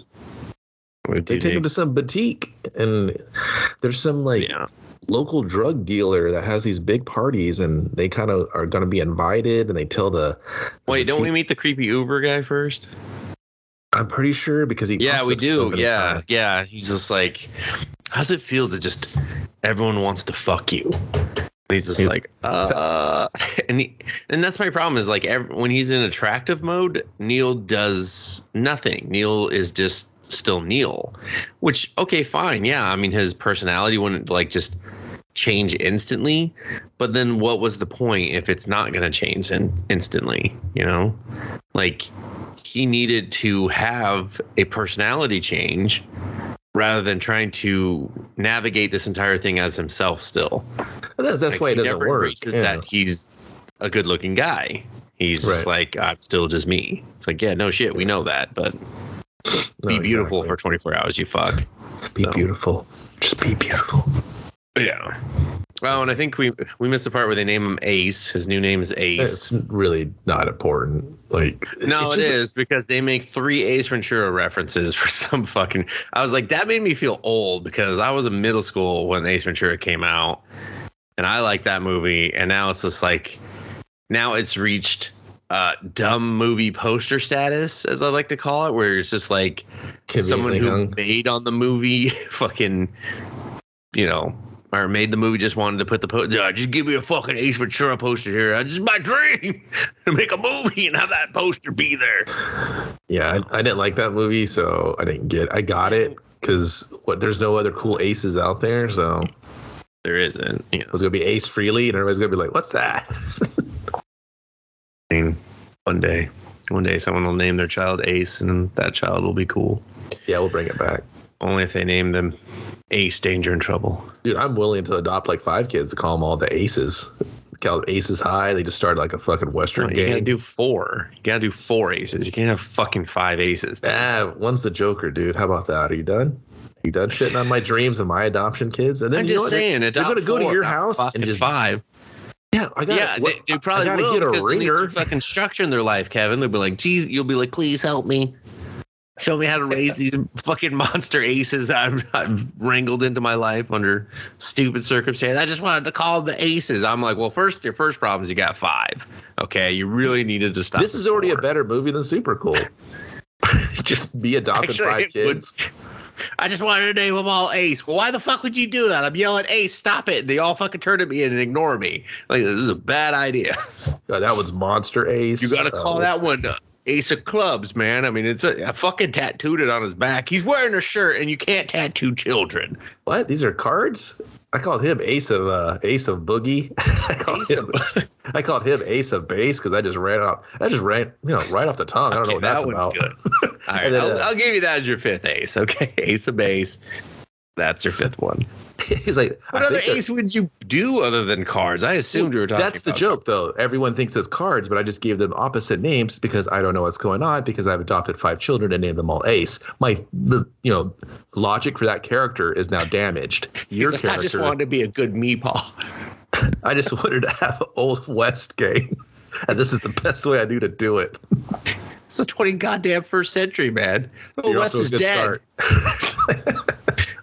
They take him to some boutique, and there's some local drug dealer that has these big parties, and they kind of are going to be invited, and they tell the Wait, don't we meet the creepy Uber guy first? I'm pretty sure, because he we do. Yeah. He's just like, how's it feel to just everyone wants to fuck you? And he's just like, and that's my problem is like when he's in attractive mode, Neil does nothing. Neil is just still Neil, which, okay, fine. Yeah. I mean, his personality wouldn't like just change instantly, but then what was the point if it's not going to change instantly, like he needed to have a personality change rather than trying to navigate this entire thing as himself still. That's like, why it doesn't never work. Embraces that he's a good looking guy. He's just like, I'm still just me. It's like, yeah, no shit, we know that, but be beautiful for 24 hours, you fuck. Be beautiful. Just be beautiful. Yeah. Well, and I think we missed the part where they name him Ace. His new name is Ace. It's really not important. Like, no, it is, because they make 3 Ace Ventura references for some fucking. I was like, that made me feel old, because I was in middle school when Ace Ventura came out, and I liked that movie. And now it's just like, now it's reached dumb movie poster status, as I like to call it, where it's just like someone who made on the movie fucking, or made the movie just wanted to put the just give me a fucking Ace Ventura poster here. It's just my dream to make a movie and have that poster be there. Yeah, I didn't like that movie, so I got it because there's no other cool Aces out there, so there isn't. It was gonna be Ace Frehley, and everybody's gonna be like, "What's that?" I mean, one day someone will name their child Ace, and that child will be cool. Yeah, we'll bring it back. Only if they name them Ace Danger and Trouble. Dude, I'm willing to adopt like 5 kids to call them all the Aces. Call them Aces High. They just started like a fucking Western game. You gotta do 4. You gotta do 4 Aces. You can't have fucking 5 Aces. One's the Joker, dude. How about that? Are you done? Are you done shitting on my dreams and my adoption kids? And then I'm just saying, they're gonna go to your house and just 5. Yeah, they probably will, get a because ringer. They need some fucking structure in their life, Kevin. They'll be like, geez, you'll be like, please help me. Show me how to raise these fucking monster aces that I've wrangled into my life under stupid circumstances. I just wanted to call the aces. I'm like, well, your first problem is you got 5. Okay, you really needed to stop. This is already a better movie than Supercool. Just be adopted 5 kids. I just wanted to name them all Ace. Well, why the fuck would you do that? I'm yelling Ace, stop it. They all fucking turn at me and ignore me. Like, this is a bad idea. That was Monster Ace. You got to call that one Ace of Clubs, man. I mean, it's I fucking tattooed it on his back. He's wearing a shirt, and you can't tattoo children. What? These are cards? I called him Ace of Boogie. I called him Ace of Base because I just ran right off the tongue. I don't know what that's about. Good. All right, I'll give you that as your 5th Ace. Okay, Ace of Base. That's your 5th one. He's like, what other Ace would you do other than cards? I assumed you were talking. That's the joke, though. Everyone thinks it's cards, but I just gave them opposite names because I don't know what's going on, because I've adopted 5 children and named them all Ace. The logic for that character is now damaged. Your character. I just wanted to be a good meepaw. I just wanted to have an Old West game, and this is the best way I knew to do it. It's the 21st century, man. Old West is dead.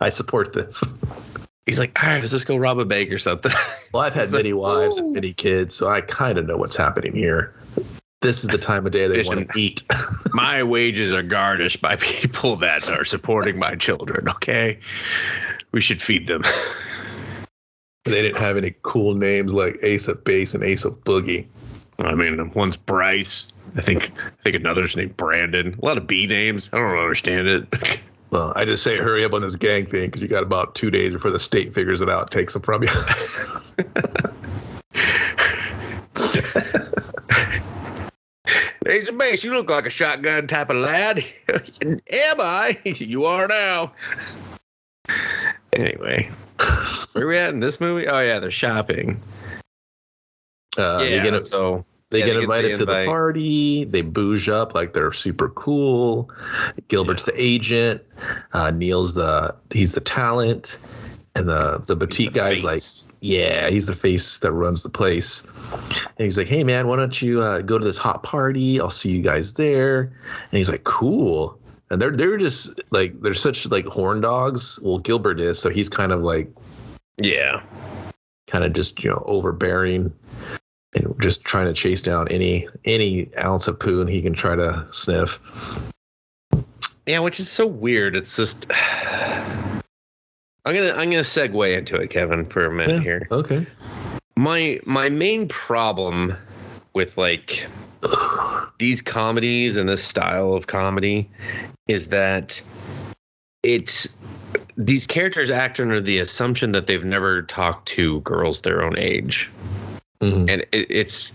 I support this. He's like, all right, let's just go rob a bank or something. Well, I've had many wives and many kids, so I kind of know what's happening here. This is the time of day they want to eat. My wages are garnished by people that are supporting my children, okay? We should feed them. They didn't have any cool names like Ace of Base and Ace of Boogie. I mean, one's Bryce. I think another's named Brandon. A lot of B names. I don't understand it. Well, I just say hurry up on this gang thing because you got about 2 days before the state figures it out, takes them from you. Ace of Base, you look like a shotgun type of lad. Am I? You are now. Anyway, where are we at in this movie? Oh, yeah, they're shopping. They get invited to the party. They bouge up like they're super cool. Gilbert's the agent. Neil's he's the talent. And the boutique guy's like, yeah, he's the face that runs the place. And he's like, hey, man, why don't you go to this hot party? I'll see you guys there. And he's like, cool. And they're just like, they're such like horn dogs. Well, Gilbert is. So he's kind of like, yeah, kind of just, overbearing. And just trying to chase down any ounce of poo and he can try to sniff. Yeah, which is so weird. It's just I'm gonna segue into it, Kevin, for a minute here. Okay. My main problem with like these comedies and this style of comedy is that these characters act under the assumption that they've never talked to girls their own age. Mm-hmm. And it's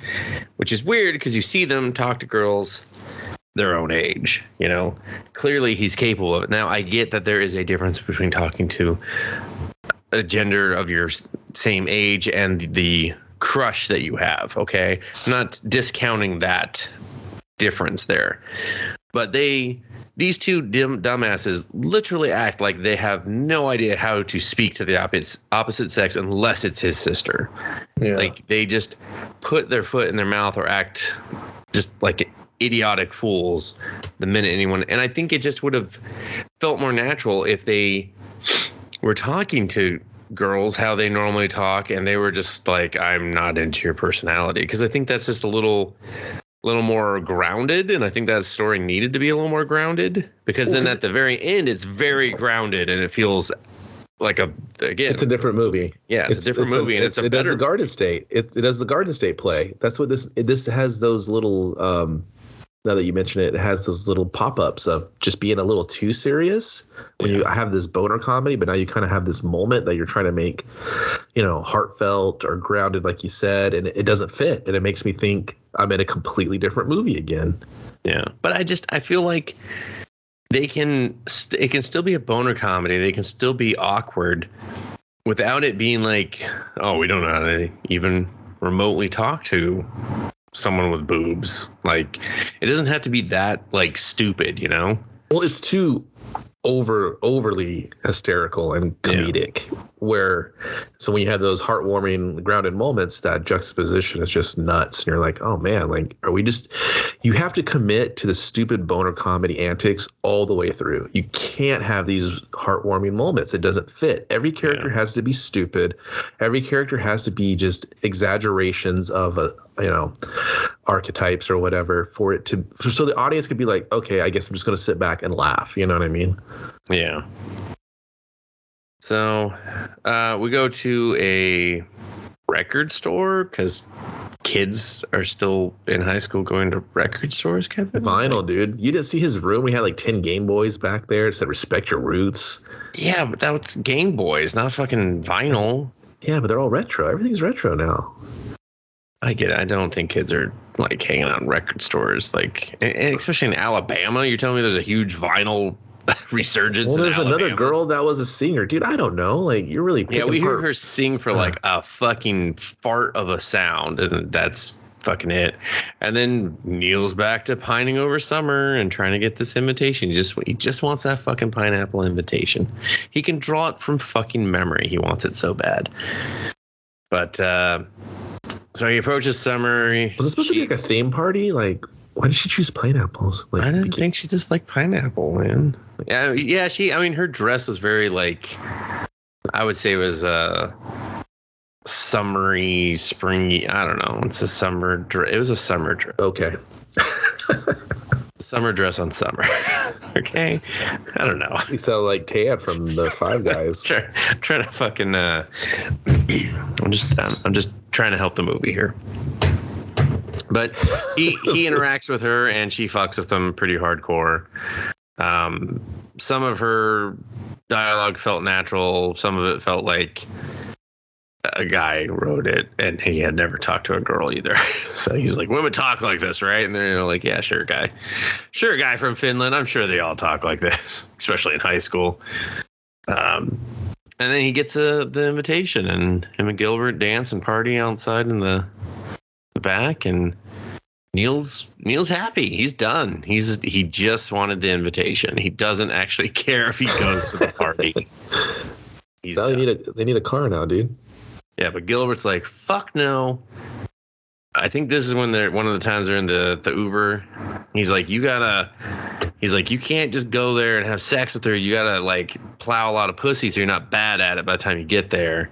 which is weird because you see them talk to girls their own age. Clearly he's capable of it. Now I get that there is a difference between talking to a gender of your same age and the crush that you have. Okay, I'm not discounting that difference there, but these two dumbasses literally act like they have no idea how to speak to the opposite sex unless it's his sister. Yeah. Like they just put their foot in their mouth or act just like idiotic fools the minute anyone. And I think it just would have felt more natural if they were talking to girls how they normally talk and they were just like, I'm not into your personality, because I think that's just a little more grounded, and I think that story needed to be a little more grounded, because then at the very end it's very grounded and it feels like it's a different movie. Yeah, it's a different movie, and it does the Garden State. It does the Garden State play. That's what this has. Those little now that you mention it, it has those little pop-ups of just being a little too serious when you have this boner comedy, but now you kind of have this moment that you're trying to make, heartfelt or grounded, like you said, and it doesn't fit, and it makes me think I'm in a completely different movie again. Yeah, but I feel like it can still be a boner comedy. They can still be awkward without it being like, oh, we don't know how to even remotely talk to someone with boobs. Like, it doesn't have to be that like stupid, Well, it's too overly hysterical and comedic, so when you have those heartwarming grounded moments, that juxtaposition is just nuts, and you're like, oh man, like, you have to commit to the stupid boner comedy antics all the way through. You can't have these heartwarming moments. It doesn't fit. Every character has to be stupid. Every character has to be just exaggerations of archetypes or whatever so the audience could be like, okay, I guess I'm just going to sit back and laugh. You know what I mean? Yeah. So we go to a record store because kids are still in high school going to record stores, Kevin. Vinyl, dude. You didn't see his room? We had like 10 Game Boys back there. It said respect your roots. Yeah, but that was Game Boys, not fucking vinyl. Yeah, but they're all retro. Everything's retro now. I get it. I don't think kids are like hanging out in record stores, like, and especially in Alabama. You're telling me there's a huge vinyl resurgence. Well, there's another girl that was a singer, dude. I don't know. Like, you're really we heard her sing for like a fucking fart of a sound, and that's fucking it. And then Neil's back to pining over summer and trying to get this invitation. He just wants that fucking pineapple invitation. He can draw it from fucking memory. He wants it so bad. But so he approaches summer. Was this supposed to be like a theme party? Like, why did she choose pineapples? Like, I didn't think she just liked pineapple, man. Yeah. Her dress was very like, I would say it was summery, springy. I don't know. It's a summer dress. It was a summer dress. Okay. Summer dress on summer. Okay. I don't know. You sound like Tad from the Five Guys. trying to fucking. I'm just trying to help the movie here. But he interacts with her and she fucks with him pretty hardcore. Some of her dialogue felt natural. Some of it felt like a guy wrote it and he had never talked to a girl either. So he's like, women talk like this, right? And they're like, yeah, sure, guy. Sure, guy from Finland. I'm sure they all talk like this, especially in high school. And then he gets the invitation, and him and Gilbert dance and party outside in the back, and Neil's happy. He's done. He just wanted the invitation. He doesn't actually care if he goes to the party. Now they need a car now, dude. Yeah, but Gilbert's like, fuck no. I think this is when one of the times they're in the Uber. He's like, you can't just go there and have sex with her. You gotta like plow a lot of pussy so you're not bad at it by the time you get there.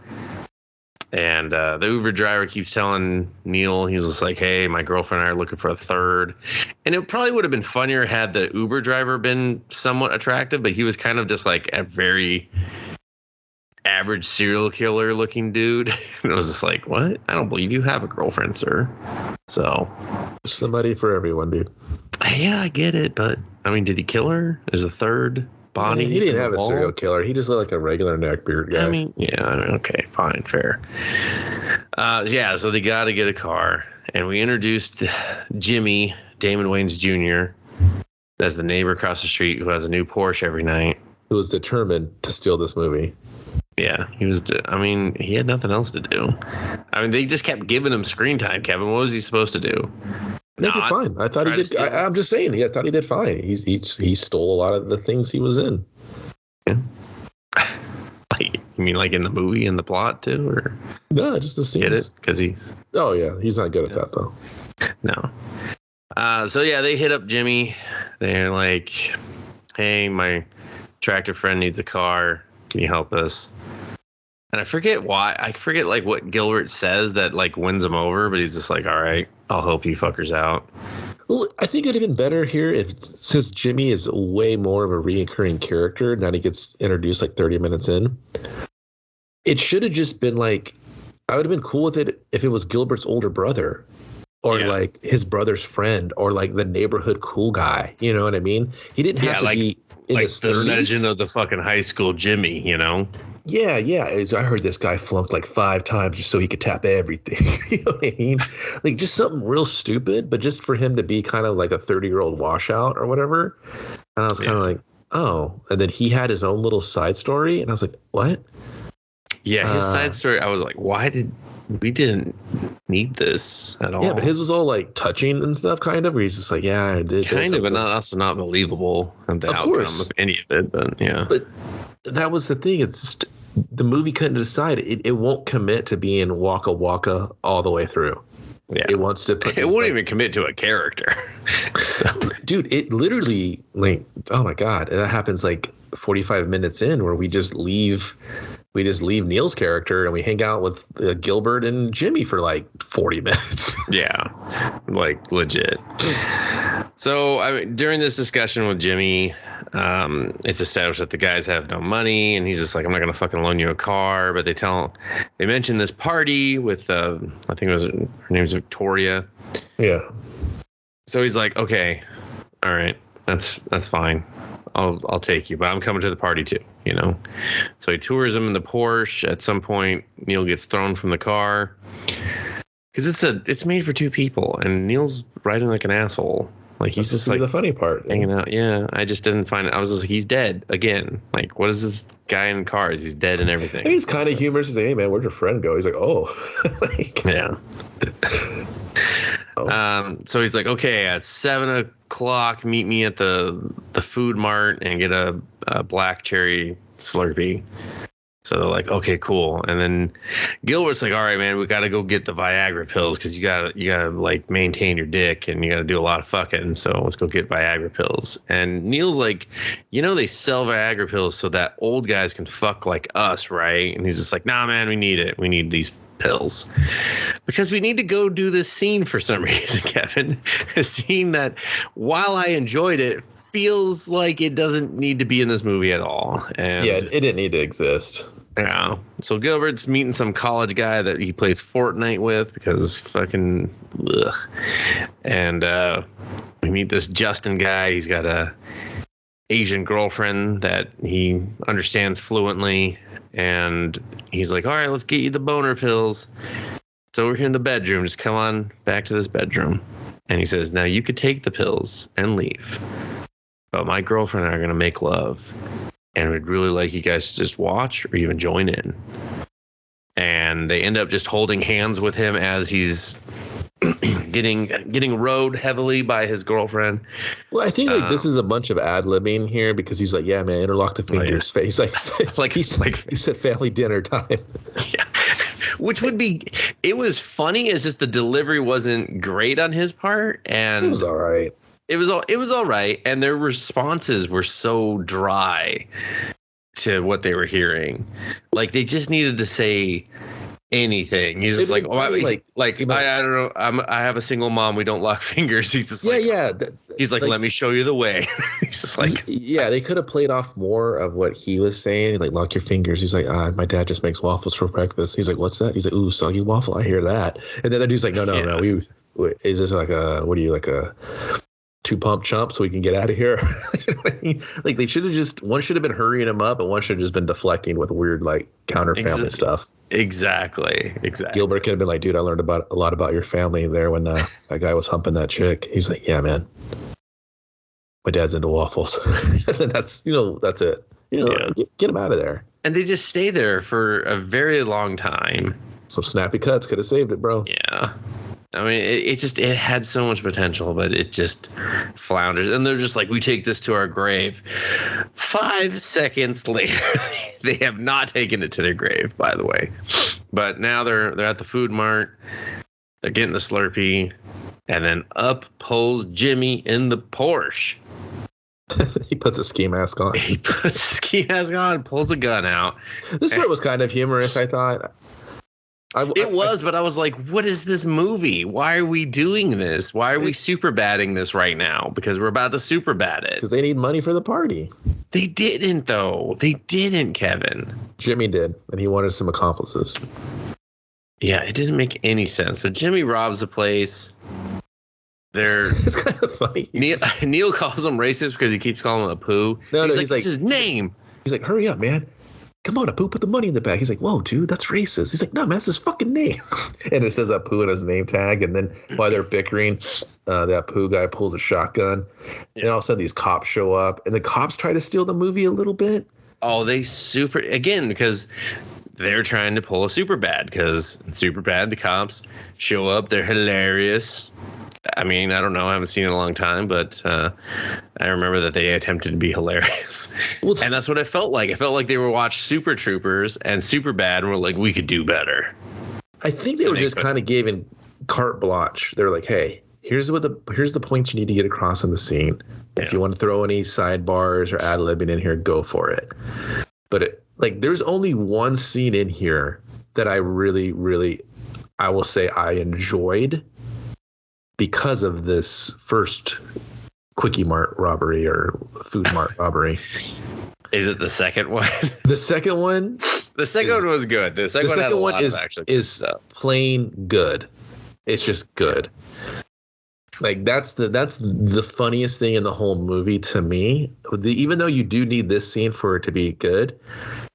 And the Uber driver keeps telling Neil, he's just like, hey, my girlfriend and I are looking for a third. And it probably would have been funnier had the Uber driver been somewhat attractive, but he was kind of just like a very average serial killer looking dude. And it was just like, what? I don't believe you have a girlfriend, sir. So somebody for everyone, dude. Yeah, I get it, but I mean, did he kill her as a third body? He didn't have a serial killer. He just looked like a regular neckbeard guy. Okay, fine, fair. So they got to get a car, and we introduced Jimmy, Damon Wayans Jr., as the neighbor across the street who has a new Porsche every night. Who was determined to steal this movie. Yeah, he was. I mean, he had nothing else to do. I mean, they just kept giving him screen time. Kevin, what was he supposed to do? He did fine. I thought he did. I'm just saying. I thought he did fine. He stole a lot of the things he was in. Yeah. Like, you mean like in the movie, in the plot too, or no, just the scenes. Get it? Because he's. Oh yeah, he's not good at that though. No. So yeah, they hit up Jimmy. They're like, "Hey, my tractor friend needs a car. Can you help us?" And I forget why. I forget like what Gilbert says that like wins him over, but he's just like, "All right, I'll help you fuckers out." Well, I think it'd have been better here since Jimmy is way more of a recurring character. Now he gets introduced like 30 minutes in. It should have just been like, I would have been cool with it if it was Gilbert's older brother, or like his brother's friend, or like the neighborhood cool guy. You know what I mean? He didn't have to be in like the legend of the fucking high school Jimmy, you know? Yeah. I heard this guy flunked like 5 times just so he could tap everything. You know what I mean? Like just something real stupid, but just for him to be kind of like a 30-year-old washout or whatever. And I was kind of like, oh. And then he had his own little side story, and I was like, what? Yeah, his side story. I was like, we didn't need this at all. Yeah, but his was all like touching and stuff, kind of, where he's just like, yeah, I did. Kind of, but also not believable and the outcome of any of it. But yeah. But that was the thing. It's just the movie couldn't decide. It won't commit to being Waka Waka all the way through. Yeah. It wants to put. It won't even commit to a character. So. Dude, it literally, like, oh my God, that happens like 45 minutes in, where we just leave Neil's character and we hang out with Gilbert and Jimmy for like 40 minutes. Yeah, like legit. So I mean, during this discussion with Jimmy, it's established that the guys have no money, and he's just like, I'm not going to fucking loan you a car. But they mention this party with, I think her name's Victoria. Yeah. So he's like, okay, all right, that's fine. I'll take you, but I'm coming to the party too, you know? So he tours him in the Porsche. At some point, Neil gets thrown from the car because it's made for 2 people, and Neil's riding like an asshole. Like he's just like the funny part, hanging out. Yeah, I just didn't find it. I was just like, he's dead again. Like, what is this guy in cars? He's dead and everything. He's kind of humorous. He's like, hey man, where'd your friend go? He's like, oh, like, yeah. So he's like, okay, at 7:00, meet me at the food mart and get a black cherry Slurpee. So they're like, okay, cool. And then Gilbert's like, all right, man, we got to go get the Viagra pills because you gotta like maintain your dick and you got to do a lot of fucking. So let's go get Viagra pills. And Neil's like, they sell Viagra pills so that old guys can fuck like us, right? And he's just like, nah, man, we need it. We need these pills because we need to go do this scene for some reason, Kevin. A scene that, while I enjoyed it, feels like it doesn't need to be in this movie at all. And yeah, it didn't need to exist. Yeah. So Gilbert's meeting some college guy that he plays Fortnite with because fucking ugh. And we meet this Justin guy. He's got a Asian girlfriend that he understands fluently, and he's like, all right, let's get you the boner pills. So we're here in the bedroom. Just come on back to this bedroom. And he says, now you could take the pills and leave, but my girlfriend and I are going to make love, and we'd really like you guys to just watch or even join in. And they end up just holding hands with him as he's getting rode heavily by his girlfriend. Well, I think like this is a bunch of ad-libbing here because he's like, yeah, man, interlock the fingers face. Like he said family dinner time. Yeah. Which would be, it was funny. It's just the delivery wasn't great on his part. And it was all right. It was all right, and their responses were so dry to what they were hearing. Like they just needed to say anything. He's just like, oh, I don't know. I have a single mom. We don't lock fingers. He's just like, he's like, let me show you the way. He's just like, yeah. They could have played off more of what he was saying. Like, lock your fingers. He's like, my dad just makes waffles for breakfast. He's like, what's that? He's like, ooh, soggy waffle. I hear that. And then the dude's like, no. Is this like a 2-pump chump so we can get out of here? You know what I mean? Like they should have one should have been hurrying him up, and one should have just been deflecting with weird like counter family stuff. Exactly. Gilbert could have been like, dude, I learned a lot about your family there when that guy was humping that chick. He's like, yeah, man. my dad's into waffles. And that's it. Get him out of there. And they just stay there for a very long time. Some snappy cuts could have saved it, bro. Yeah. I mean, it had so much potential, but it just flounders. And they're just like, we take this to our grave. 5 seconds later, they have not taken it to their grave, by the way. But now they're at the food mart. They're getting the Slurpee. And then up pulls Jimmy in the Porsche. He puts a ski mask on. He puts a ski mask on, pulls a gun out. This part was kind of humorous, I thought. But I was like, what is this movie? Why are we doing this? Why are we super batting this right now? Because we're about to super bat it. Because they need money for the party. They didn't, though. They didn't, Kevin. Jimmy did, and he wanted some accomplices. Yeah, it didn't make any sense. So Jimmy robs the place. It's kind of funny. Neil calls him racist because he keeps calling him a poo. He's like, it's his name. He's like, hurry up, man. Come on, Apu, put the money in the bag. He's like, whoa, dude, that's racist. He's like, no, man, that's his fucking name. And it says Apu in his name tag. And then while they're bickering, that Apu guy pulls a shotgun. Yeah. And all of a sudden these cops show up. And the cops try to steal the movie a little bit. Oh, because they're trying to pull a Superbad. Because in Superbad, the cops show up. They're hilarious. I mean, I don't know. I haven't seen it in a long time, but I remember that they attempted to be hilarious. And that's what it felt like. It felt like they were watching Super Troopers and Superbad and were like, we could do better. I think they were just kind of given carte blanche. They were like, hey, here's the points you need to get across in the scene. Yeah. If you want to throw any sidebars or ad-libbing in here, go for it. But there's only one scene in here that I really, really, I will say I enjoyed. Because of this first Quickie Mart robbery or Food Mart robbery. Is it the second one? The second one? The second one was good. The second one is plain good. It's just good. That's the funniest thing in the whole movie to me. Even though you do need this scene for it to be good.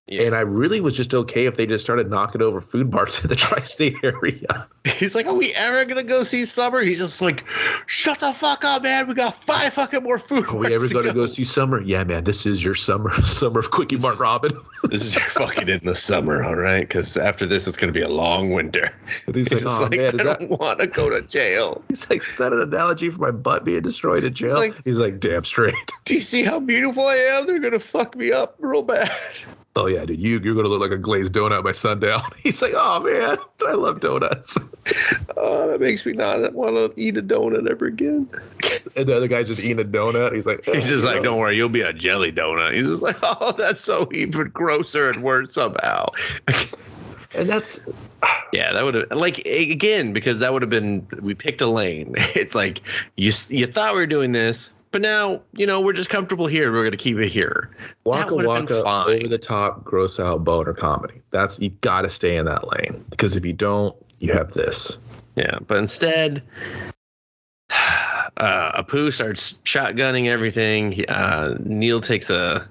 Yeah. And I really was just okay if they just started knocking over food marts in the tri-state area. He's like, are we ever going to go see Summer? He's just like, shut the fuck up, man. We got 5 fucking more food marts. Are we ever going to go see Summer? Yeah, man, this is your summer of Quickie Mart Robin. This is your fucking in the summer, all right? Because after this, it's going to be a long winter. And he's like, oh, man, I don't want to go to jail. He's like, is that an analogy for my butt being destroyed in jail? He's like, damn straight. Do you see how beautiful I am? They're going to fuck me up real bad. Oh, yeah, dude, you're going to look like a glazed donut by sundown. He's like, oh, man, I love donuts. Oh, that makes me not want to eat a donut ever again. And the other guy's just eating a donut. He's like, he's just like, don't worry, you'll be a jelly donut. He's just like, oh, that's so even grosser and worse somehow. And that's... Yeah, that would have, again, because that would have been, we picked a lane. It's like, you thought we were doing this. But now, we're just comfortable here. We're going to keep it here. Waka Waka, over the top, gross out boner comedy. You got to stay in that lane. Because if you don't, you have this. Yeah, but instead, Apu starts shotgunning everything. Neil takes a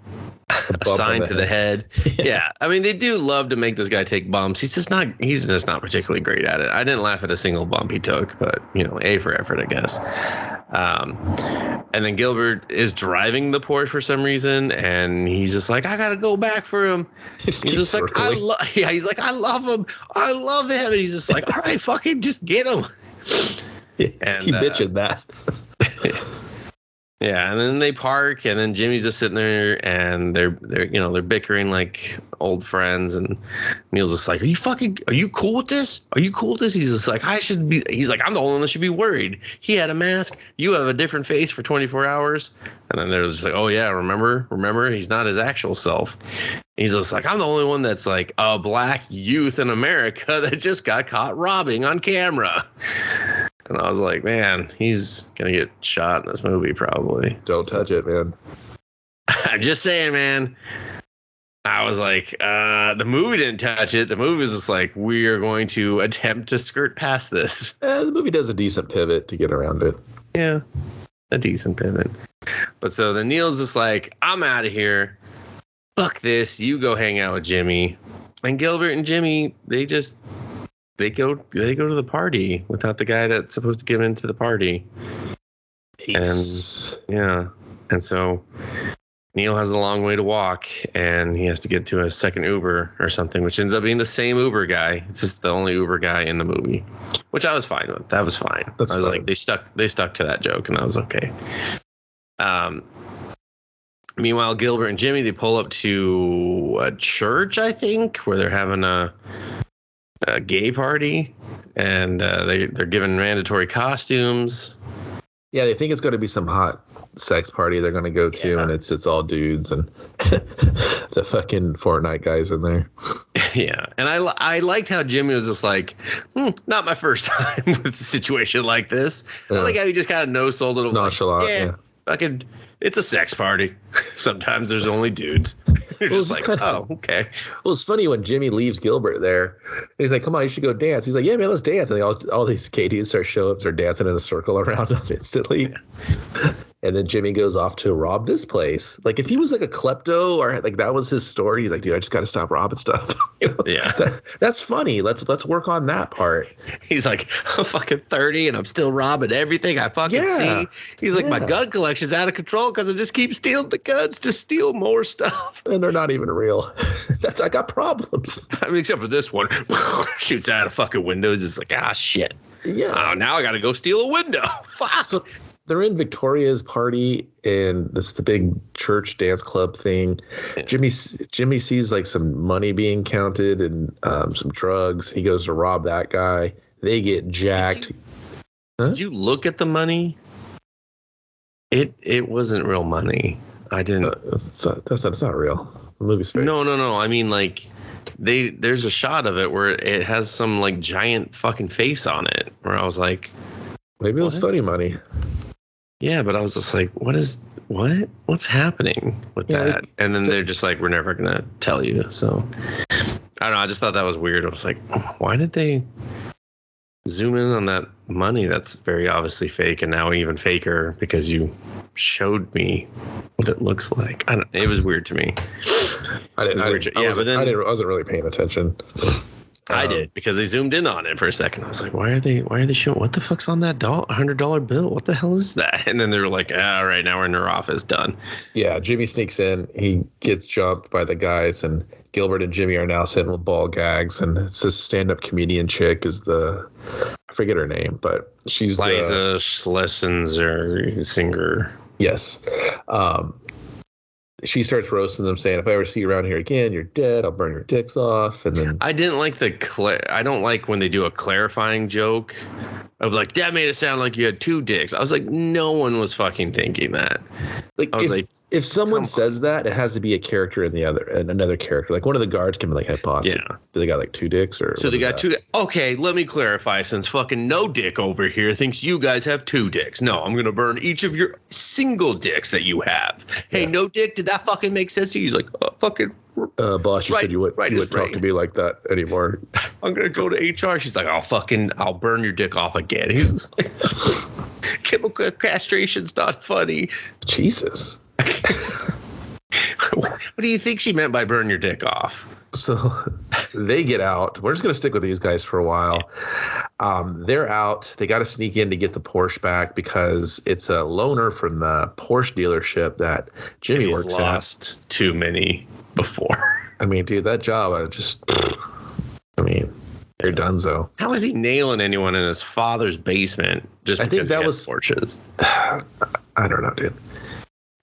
sign to the head. Yeah. I mean, they do love to make this guy take bumps. He's just not particularly great at it. I didn't laugh at a single bump he took, but A for effort, I guess. And then Gilbert is driving the Porsche for some reason, and he's just like, I gotta go back for him. He's just like, he's like, I love him. I love him. And he's just like, all right, fucking just get him. And he bitched that. Yeah, and then they park, and then Jimmy's just sitting there, and they're bickering like old friends, and Neil's just like, are you cool with this? Are you cool with this? He's just like, he's like, I'm the only one that should be worried. He had a mask. You have a different face for 24 hours. And then they're just like, oh yeah, remember, he's not his actual self. He's just like, I'm the only one that's like a black youth in America that just got caught robbing on camera. And I was like, man, he's going to get shot in this movie probably. Don't touch it, man. I'm just saying, man. I was like, the movie didn't touch it. The movie was just like, we are going to attempt to skirt past this. The movie does a decent pivot to get around it. Yeah, a decent pivot. But so then Neil's just like, I'm out of here. Fuck this. You go hang out with Jimmy. And Gilbert and Jimmy, they go to the party without the guy that's supposed to give into the party. Ace. And yeah, And so Neil has a long way to walk, and he has to get to a second Uber or something, which ends up being the same Uber guy. It's just the only Uber guy in the movie, which I was fine with. That was fine. I was like, they stuck to that joke, and I was okay. Meanwhile, Gilbert and Jimmy, they pull up to a church, I think, where they're having a gay party, and they're given mandatory costumes. Yeah, they think it's going to be some hot sex party they're going to go to, and it's all dudes and the fucking Fortnite guys in there. Yeah, and I liked how Jimmy was just like, not my first time with a situation like this. I like how he just kind of no-sold it. Nonchalant, like, fucking, it's a sex party. Sometimes there's only dudes. You're just like, oh, okay. Well, it's funny when Jimmy leaves Gilbert there. He's like, come on, you should go dance. He's like, yeah, man, let's dance. And all these KDs start showing up. They're dancing in a circle around him instantly. Yeah. And then Jimmy goes off to rob this place. Like, if he was like a klepto or like that was his story, he's like, dude, I just got to stop robbing stuff. Yeah. That's funny. Let's work on that part. He's like, I'm fucking 30 and I'm still robbing everything I fucking see. He's like, my gun collection's out of control because I just keep stealing the guns to steal more stuff. And they're not even real. I got problems. I mean, except for this one. Shoots out of fucking windows. It's like, shit. Yeah. Oh, now I got to go steal a window. Fuck. So they're in Victoria's party, and it's the big church dance club thing. Yeah. Jimmy sees like some money being counted and some drugs. He goes to rob that guy. They get jacked. Did you look at the money? It wasn't real money. I didn't. That's not real. The movie's fake. No. I mean, like, there's a shot of it where it has some like giant fucking face on it. Where I was like, maybe it was funny money. Yeah, but I was just like, what's happening with that? And then they're just like, we're never gonna tell you. So I don't know. I just thought that was weird. I was like, why did they zoom in on that money that's very obviously fake, and now even faker because you showed me what it looks like? It was weird to me. I wasn't really paying attention. I did, because they zoomed in on it for a second. I was like, why are they showing what the fuck's on that $100 bill? What the hell is that? And then they were like, all right, now we're in their office, done. Yeah, Jimmy sneaks in, he gets jumped by the guys, and Gilbert and Jimmy are now sitting with ball gags, and it's this stand-up comedian chick is I forget her name, but she's Liza Schlesinger singer. Yes. She starts roasting them, saying, if I ever see you around here again, you're dead. I'll burn your dicks off. And then I didn't like I don't like when they do a clarifying joke of like, that made it sound like you had two dicks. I was like, no one was fucking thinking that. If someone says that, it has to be a character in another character. Like one of the guards can be like, hey, boss, do they got like two dicks? Or so they got two. Okay, let me clarify. Since fucking no dick over here thinks you guys have two dicks. No, I'm going to burn each of your single dicks that you have. Hey, no dick, did that fucking make sense to you? He's like, fucking. Boss, you said you wouldn't talk to me like that anymore. I'm going to go to HR. She's like, I'll burn your dick off again. He's just like, chemical castration's not funny. Jesus. What do you think she meant by burn your dick off? So they get out. We're just going to stick with these guys for a while. They're out. They got to sneak in to get the Porsche back because it's a loaner from the Porsche dealership that Jimmy works at. Lost too many before. I mean, dude, that job, they're donezo. How is he nailing anyone in his father's basement just because he has Porsches? I don't know, dude.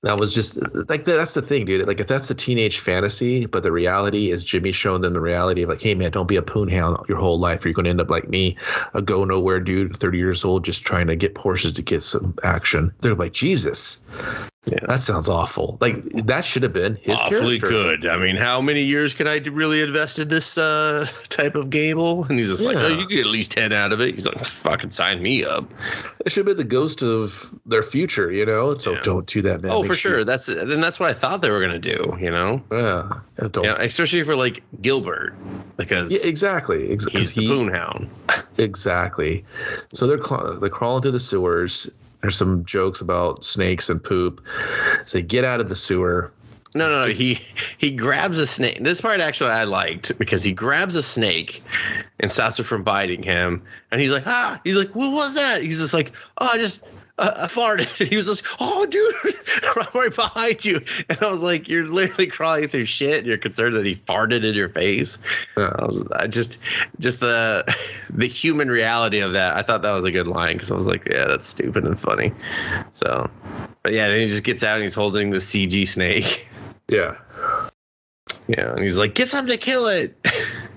That was just like that's the thing, dude. Like if that's the teenage fantasy, but the reality is Jimmy showing them the reality of like, hey man, don't be a poonhound your whole life, or you're going to end up like me, a go nowhere dude, 30 years old, just trying to get Porsches to get some action. They're like, Jesus, that sounds awful. Like that should have been his awfully character. Good. I mean, how many years could I really invest in this type of gamble? And he's just like, oh, you get at least 10 out of it. He's like, fucking sign me up. It should have been the ghost of their future, you know. So don't do that, man. Oh, for sure. That's what I thought they were gonna do, you know. Yeah. Especially for like Gilbert, because exactly. He's the poonhound. Exactly. So they're crawling through the sewers. There's some jokes about snakes and poop. So they get out of the sewer. No. He grabs a snake. This part actually I liked because he grabs a snake and stops it from biting him. And he's like, He's like, what was that? He's just like, I farted. He was just, oh, dude, I'm right behind you. And I was like, you're literally crawling through shit. And you're concerned that he farted in your face. I just the human reality of that. I thought that was a good line because I was like, yeah, that's stupid and funny. So, but yeah, then he just gets out and he's holding the CG snake. Yeah. Yeah, and he's like, get something to kill it.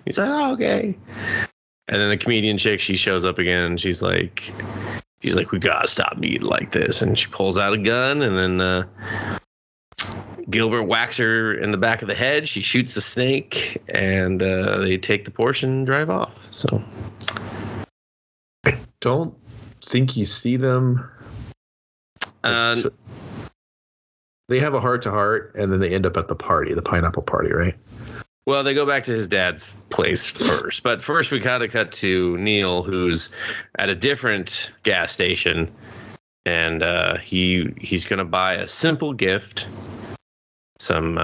He's like, oh, okay. And then the comedian chick, she shows up again, and she's like, we gotta stop being like this. And she pulls out a gun, and then Gilbert whacks her in the back of the head. She shoots the snake, and they take the Porsche and drive off. So I don't think you see them. They have a heart-to-heart, and then they end up at the party, the pineapple party, right? Well, they go back to his dad's place first. But first, we kind of cut to Neil, who's at a different gas station. And he's going to buy a simple gift, some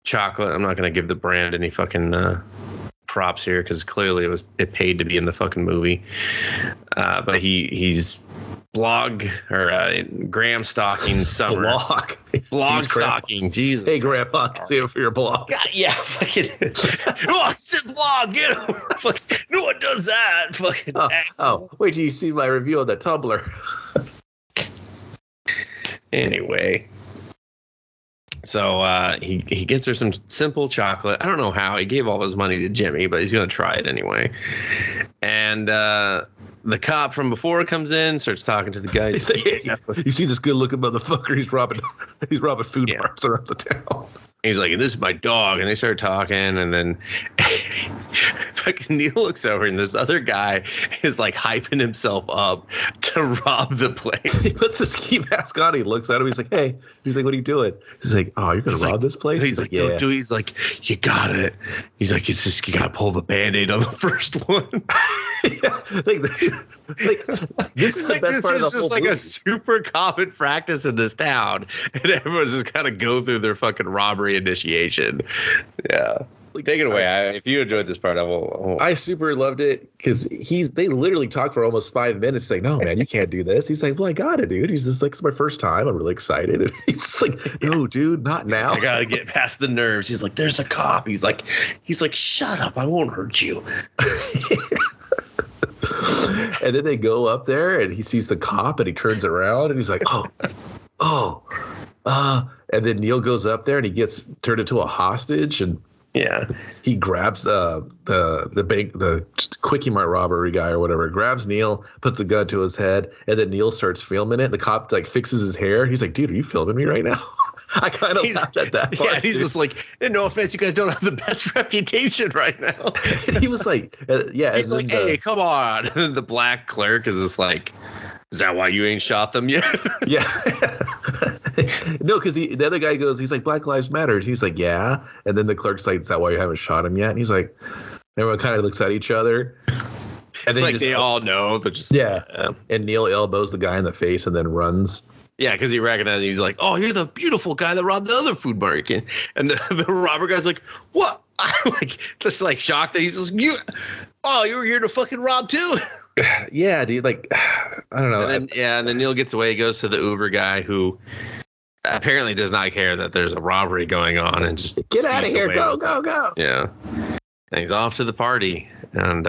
chocolate. I'm not going to give the brand any fucking props here because clearly it paid to be in the fucking movie. But he's gram stalking Summer. Blog stalking. Jesus. Hey, Grandpa, see it for your blog. God, yeah, fucking. Oh, I said blog. Get him. Fuck, no one does that. Fucking. Wait till you see my review of that Tumblr. Anyway. So he gets her some simple chocolate. I don't know how. He gave all his money to Jimmy, but he's going to try it anyway. And the cop from before comes in, starts talking to the guy. You see this good-looking motherfucker? He's robbing food marts around the town. He's like, this is my dog. And they start talking. And then fucking Neil looks over and this other guy is like hyping himself up to rob the place. He puts the ski mask on. He looks at him. He's like, hey. He's like, what are you doing? He's like, oh, you're going to rob this place? He's like, yeah. Don't do it. He's like, you got it. He's like, it's just, you got to pull the Band-Aid on the first one. Yeah, this is the best part of the whole movie. This is just like a super common practice in this town. And everyone's just kind of go through their fucking robbery initiation. Yeah. Take it away. If you enjoyed this part, I super loved it because they literally talk for almost 5 minutes. Like, no, man, you can't do this. He's like, well, I got it, dude. He's just like, it's my first time. I'm really excited. And he's just like, no, dude, not now. I gotta get past the nerves. He's like, there's a cop. He's like, shut up. I won't hurt you. And then they go up there and he sees the cop and he turns around and he's like, and then Neil goes up there and he gets turned into a hostage and he grabs the bank, the Quickie Mart robbery guy or whatever, grabs Neil, puts the gun to his head, and then Neil starts filming it. The cop like fixes his hair. He's like, dude, are you filming me right now? I kind of laughed at that part. Yeah, he's just like, no offense, you guys don't have the best reputation right now. And he was like, he's like, hey, come on. And the black clerk is just like, is that why you ain't shot them yet? Yeah. No, because the other guy goes, he's like, Black Lives Matter. He's like, yeah. And then the clerk's like, is that why you haven't shot him yet? And he's like, everyone kind of looks at each other. And then like they all know. They're just And Neil elbows the guy in the face and then runs. Yeah, because he recognizes, he's like, oh, you're the beautiful guy that robbed the other food market. And the robber guy's like, what? I'm like, just like shocked that he's just, you were here to fucking rob too. Yeah, dude. Like, I don't know. And then Neil gets away, goes to the Uber guy who apparently does not care that there's a robbery going on and just get out of here. Go. Yeah. And he's off to the party. And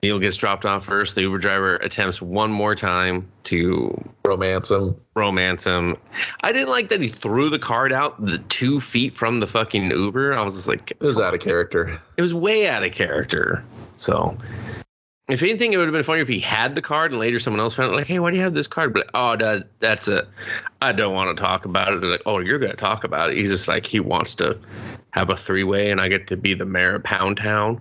Neil gets dropped off first. The Uber driver attempts one more time to romance him. I didn't like that he threw the card out the 2 feet from the fucking Uber. I was just like, it was out of character. It was way out of character. So if anything, it would have been funnier if he had the card and later someone else found it. Like, hey, why do you have this card? But that's it. I don't want to talk about it. They're like, oh, you're going to talk about it. He's just like, he wants to have a 3-way and I get to be the mayor of Pound Town.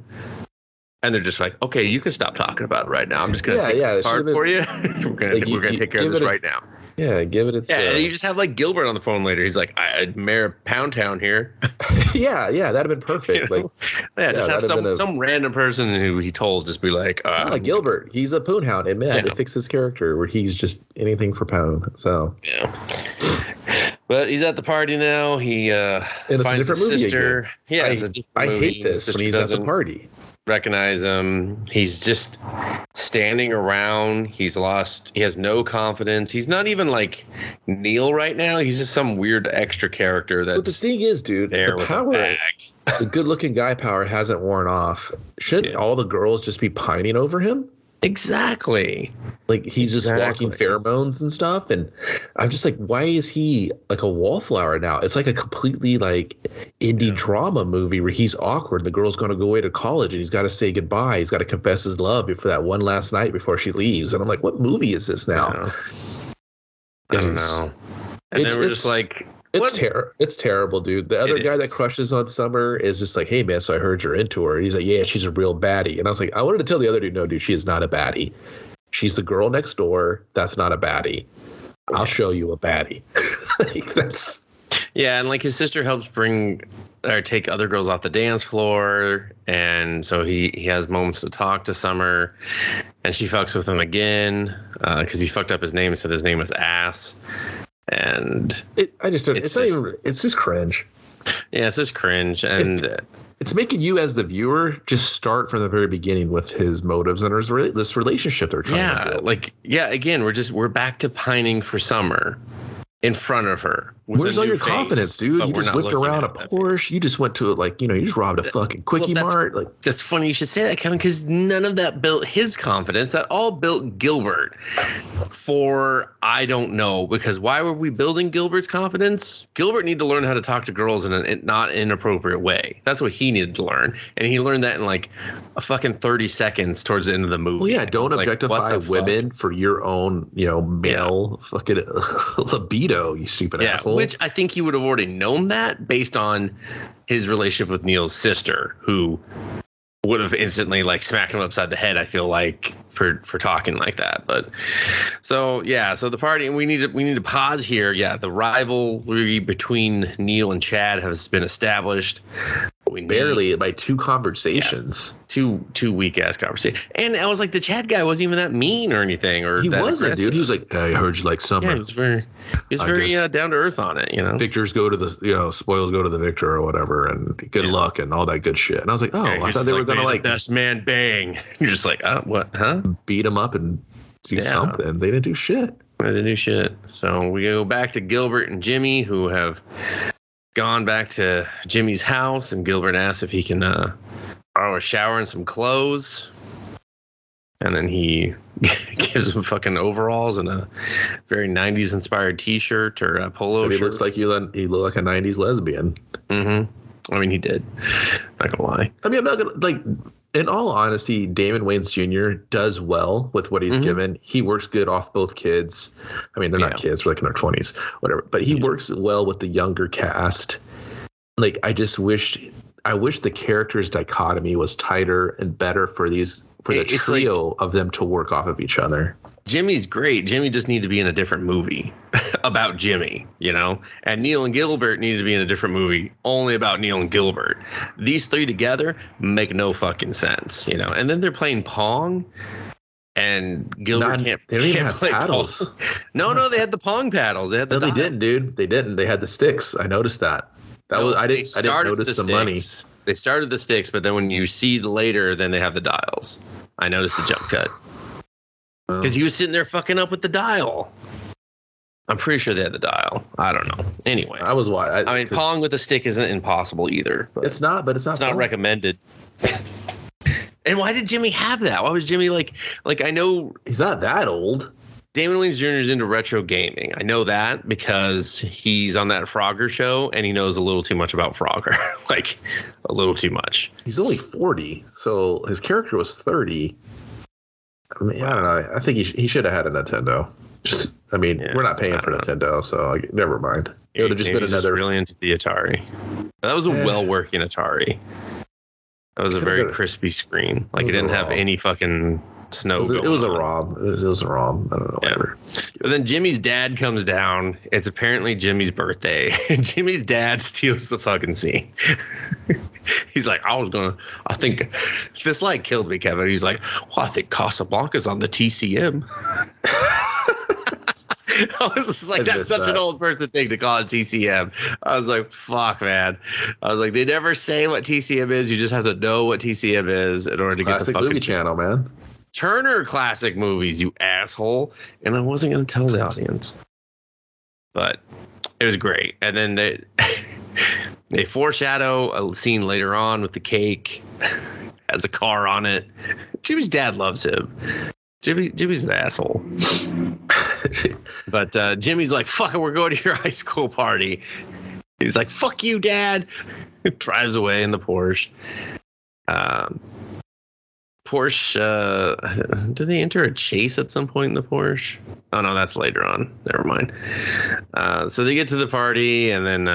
And they're just like, okay, you can stop talking about it right now. I'm just going to take this card for you. We're going to take care of this right now. Yeah, give it its. Yeah, and you just have like Gilbert on the phone later. He's like, Mayor of Pound Town here. yeah, that'd have been perfect. Like, just have some random person who he told just be like, Gilbert. He's a poon hound, and man, it fixed his character where he's just anything for pound. So but he's at the party now. He and it's finds a different his movie sister. Again. Yeah, it's a different I movie. hate this when he's at the party. recognize him. He's just standing around. He has no confidence. He's not even like Neil right now. He's just some weird extra character that's But the thing is, dude, there the with power, a bag. the good-looking guy power hasn't worn off. Shouldn't all the girls just be pining over him? Exactly. Like he's just walking pheromones and stuff, and I'm just like, why is he like a wallflower now? It's like a completely like indie drama movie where he's awkward. The girl's going to go away to college, and he's got to say goodbye. He's got to confess his love for that one last night before she leaves. And I'm like, what movie is this now? I don't know. And then we're just like, it's terrible, dude. The other guy that crushes on Summer is just like, hey, man, so I heard you're into her. He's like, yeah, she's a real baddie. And I was like, I wanted to tell the other dude, no, dude, she is not a baddie. She's the girl next door. That's not a baddie. I'll show you a baddie. Like, that's... Yeah, and like his sister helps take other girls off the dance floor, and so he has moments to talk to Summer, and she fucks with him again because he fucked up his name and said his name was Ass. And it's just cringe. Yeah, it's just cringe, and it's making you as the viewer just start from the very beginning with his motives and this relationship they're trying to build. Again, we're back to pining for Summer in front of her. Where's all your confidence, dude? You just whipped around a Porsche. You just went to you just robbed a fucking quickie mart. Like, that's funny you should say that, Kevin, because none of that built his confidence. That all built Gilbert for I don't know. Because why were we building Gilbert's confidence? Gilbert needed to learn how to talk to girls in a not inappropriate way. That's what he needed to learn, and he learned that in like a fucking 30 seconds towards the end of the movie. Well, yeah, don't objectify women for your own, male fucking libido, you stupid asshole. Which I think he would have already known that based on his relationship with Neil's sister, who would have instantly like smacked him upside the head, I feel like, for talking like that. But so the party, and we need to pause here. Yeah, the rivalry between Neil and Chad has been established. Barely by two conversations. Yeah, two weak ass conversations. And I was like, the Chad guy wasn't even that mean or anything. Or he wasn't, aggressive. Dude. He was like, I heard you like Summer. Yeah, he was very down to earth on it. Victors go to the spoils go to the victor or whatever, and good luck and all that good shit. And I was like, I thought they were gonna like best man bang. You're just like, what? Huh? Beat him up and do something. They didn't do shit. They didn't do shit. So we go back to Gilbert and Jimmy, who have gone back to Jimmy's house, and Gilbert asks if he can borrow a shower and some clothes. And then he gives him fucking overalls and a very 90s inspired t-shirt or a polo shirt. He looks like he looked like a 90s lesbian. Mm-hmm. I mean, he did. Not gonna lie. I mean, I'm not gonna like. In all honesty, Damon Wayans Jr. does well with what he's given. He works good off both kids. I mean, they're not kids; they're like in their 20s, whatever. But he works well with the younger cast. Like, I wish the characters' dichotomy was tighter and better for the trio of them to work off of each other. Jimmy's great. Jimmy just needed to be in a different movie about Jimmy, and Neil and Gilbert needed to be in a different movie only about Neil and Gilbert. These three together make no fucking sense, and then they're playing Pong, and Gilbert they don't even have play paddles. Pong. No, they had the Pong paddles. They had the they didn't, dude. They didn't. They had the sticks. I noticed that. I didn't notice the money. They started the sticks, but then when you see later, then they have the dials. I noticed the jump cut. Because he was sitting there fucking up with the dial. I'm pretty sure they had the dial. I don't know. Anyway. I mean, Pong with a stick isn't impossible either. It's not recommended. And why did Jimmy have that? Why was Jimmy like I know he's not that old. Damon Wayans Jr. is into retro gaming. I know that because he's on that Frogger show and he knows a little too much about Frogger. Like a little too much. He's only 40, so his character was 30. I mean, I don't know. I think he should have had a Nintendo. We're not paying for Nintendo, so never mind. It would have just been another. Really into the Atari. That was a well-working Atari. That was a very crispy screen. Like it didn't have any fucking snow. It was a ROM. It was a ROM. I don't know. Whatever. But then Jimmy's dad comes down. It's apparently Jimmy's birthday. And Jimmy's dad steals the fucking scene. He's like, I think this light killed me, Kevin. He's like, well, I think Casablanca's on the TCM. I was just like, that's such an old person thing to call it TCM. I was like, fuck, man. I was like, they never say what TCM is. You just have to know what TCM is in order to get the fucking movie channel, man. Turner Classic Movies, you asshole. And I wasn't going to tell the audience. But it was great. And then they foreshadow a scene later on with the cake. Has a car on it. Jimmy's dad loves him. Jimmy's an asshole. But Jimmy's like, fuck it, we're going to your high school party. He's like, fuck you, Dad. Drives away in the Porsche. Porsche, do they enter a chase at some point in the Porsche? Oh, no, that's later on. Never mind. So they get to the party, and then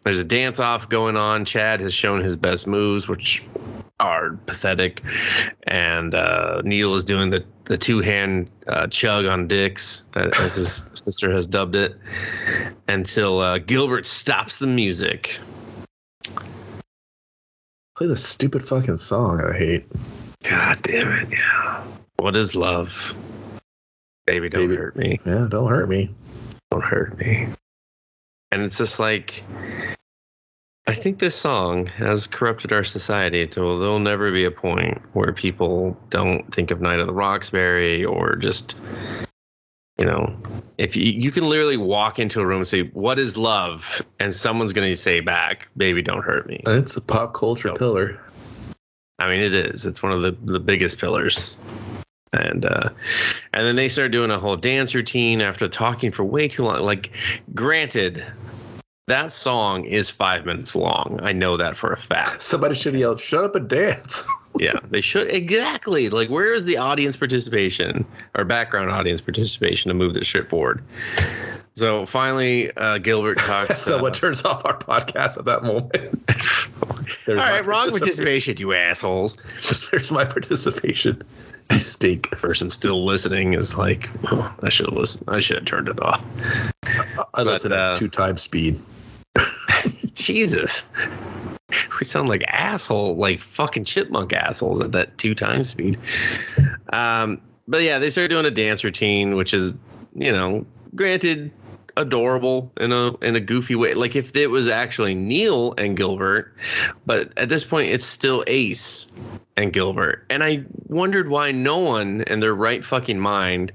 there's a dance-off going on. Chad has shown his best moves, which are pathetic. And Neil is doing the two-hand chug on dicks, as his sister has dubbed it, until Gilbert stops the music. Play the stupid fucking song I hate. God damn it, yeah. What is love? Baby, don't hurt me. Yeah, don't hurt me. Don't hurt me. And it's just like, I think this song has corrupted our society to there'll never be a point where people don't think of Night of the Roxbury or just, you know, if you can literally walk into a room and say, what is love? And someone's going to say back, baby, don't hurt me. It's a pop culture pillar. I mean, it is. It's one of the biggest pillars. And then they start doing a whole dance routine after talking for way too long. Like, granted, that song is 5 minutes long. I know that for a fact. Somebody should yell, shut up and dance. Yeah, they should. Exactly. Like, where is the audience participation or background audience participation to move this shit forward? So finally, Gilbert talks. Someone turns off our podcast at that moment. All right, wrong participation, you assholes. There's my participation. You stink. The person still listening is like, oh, I should have listened. I should have turned it off. I listened at 2x speed. Jesus. We sound like asshole, like fucking chipmunk assholes at that 2x speed. But yeah, they started doing a dance routine, which is, you know, granted, adorable in a goofy way. Like if it was actually Neil and Gilbert, but at this point it's still Ace and Gilbert. And I wondered why no one in their right fucking mind,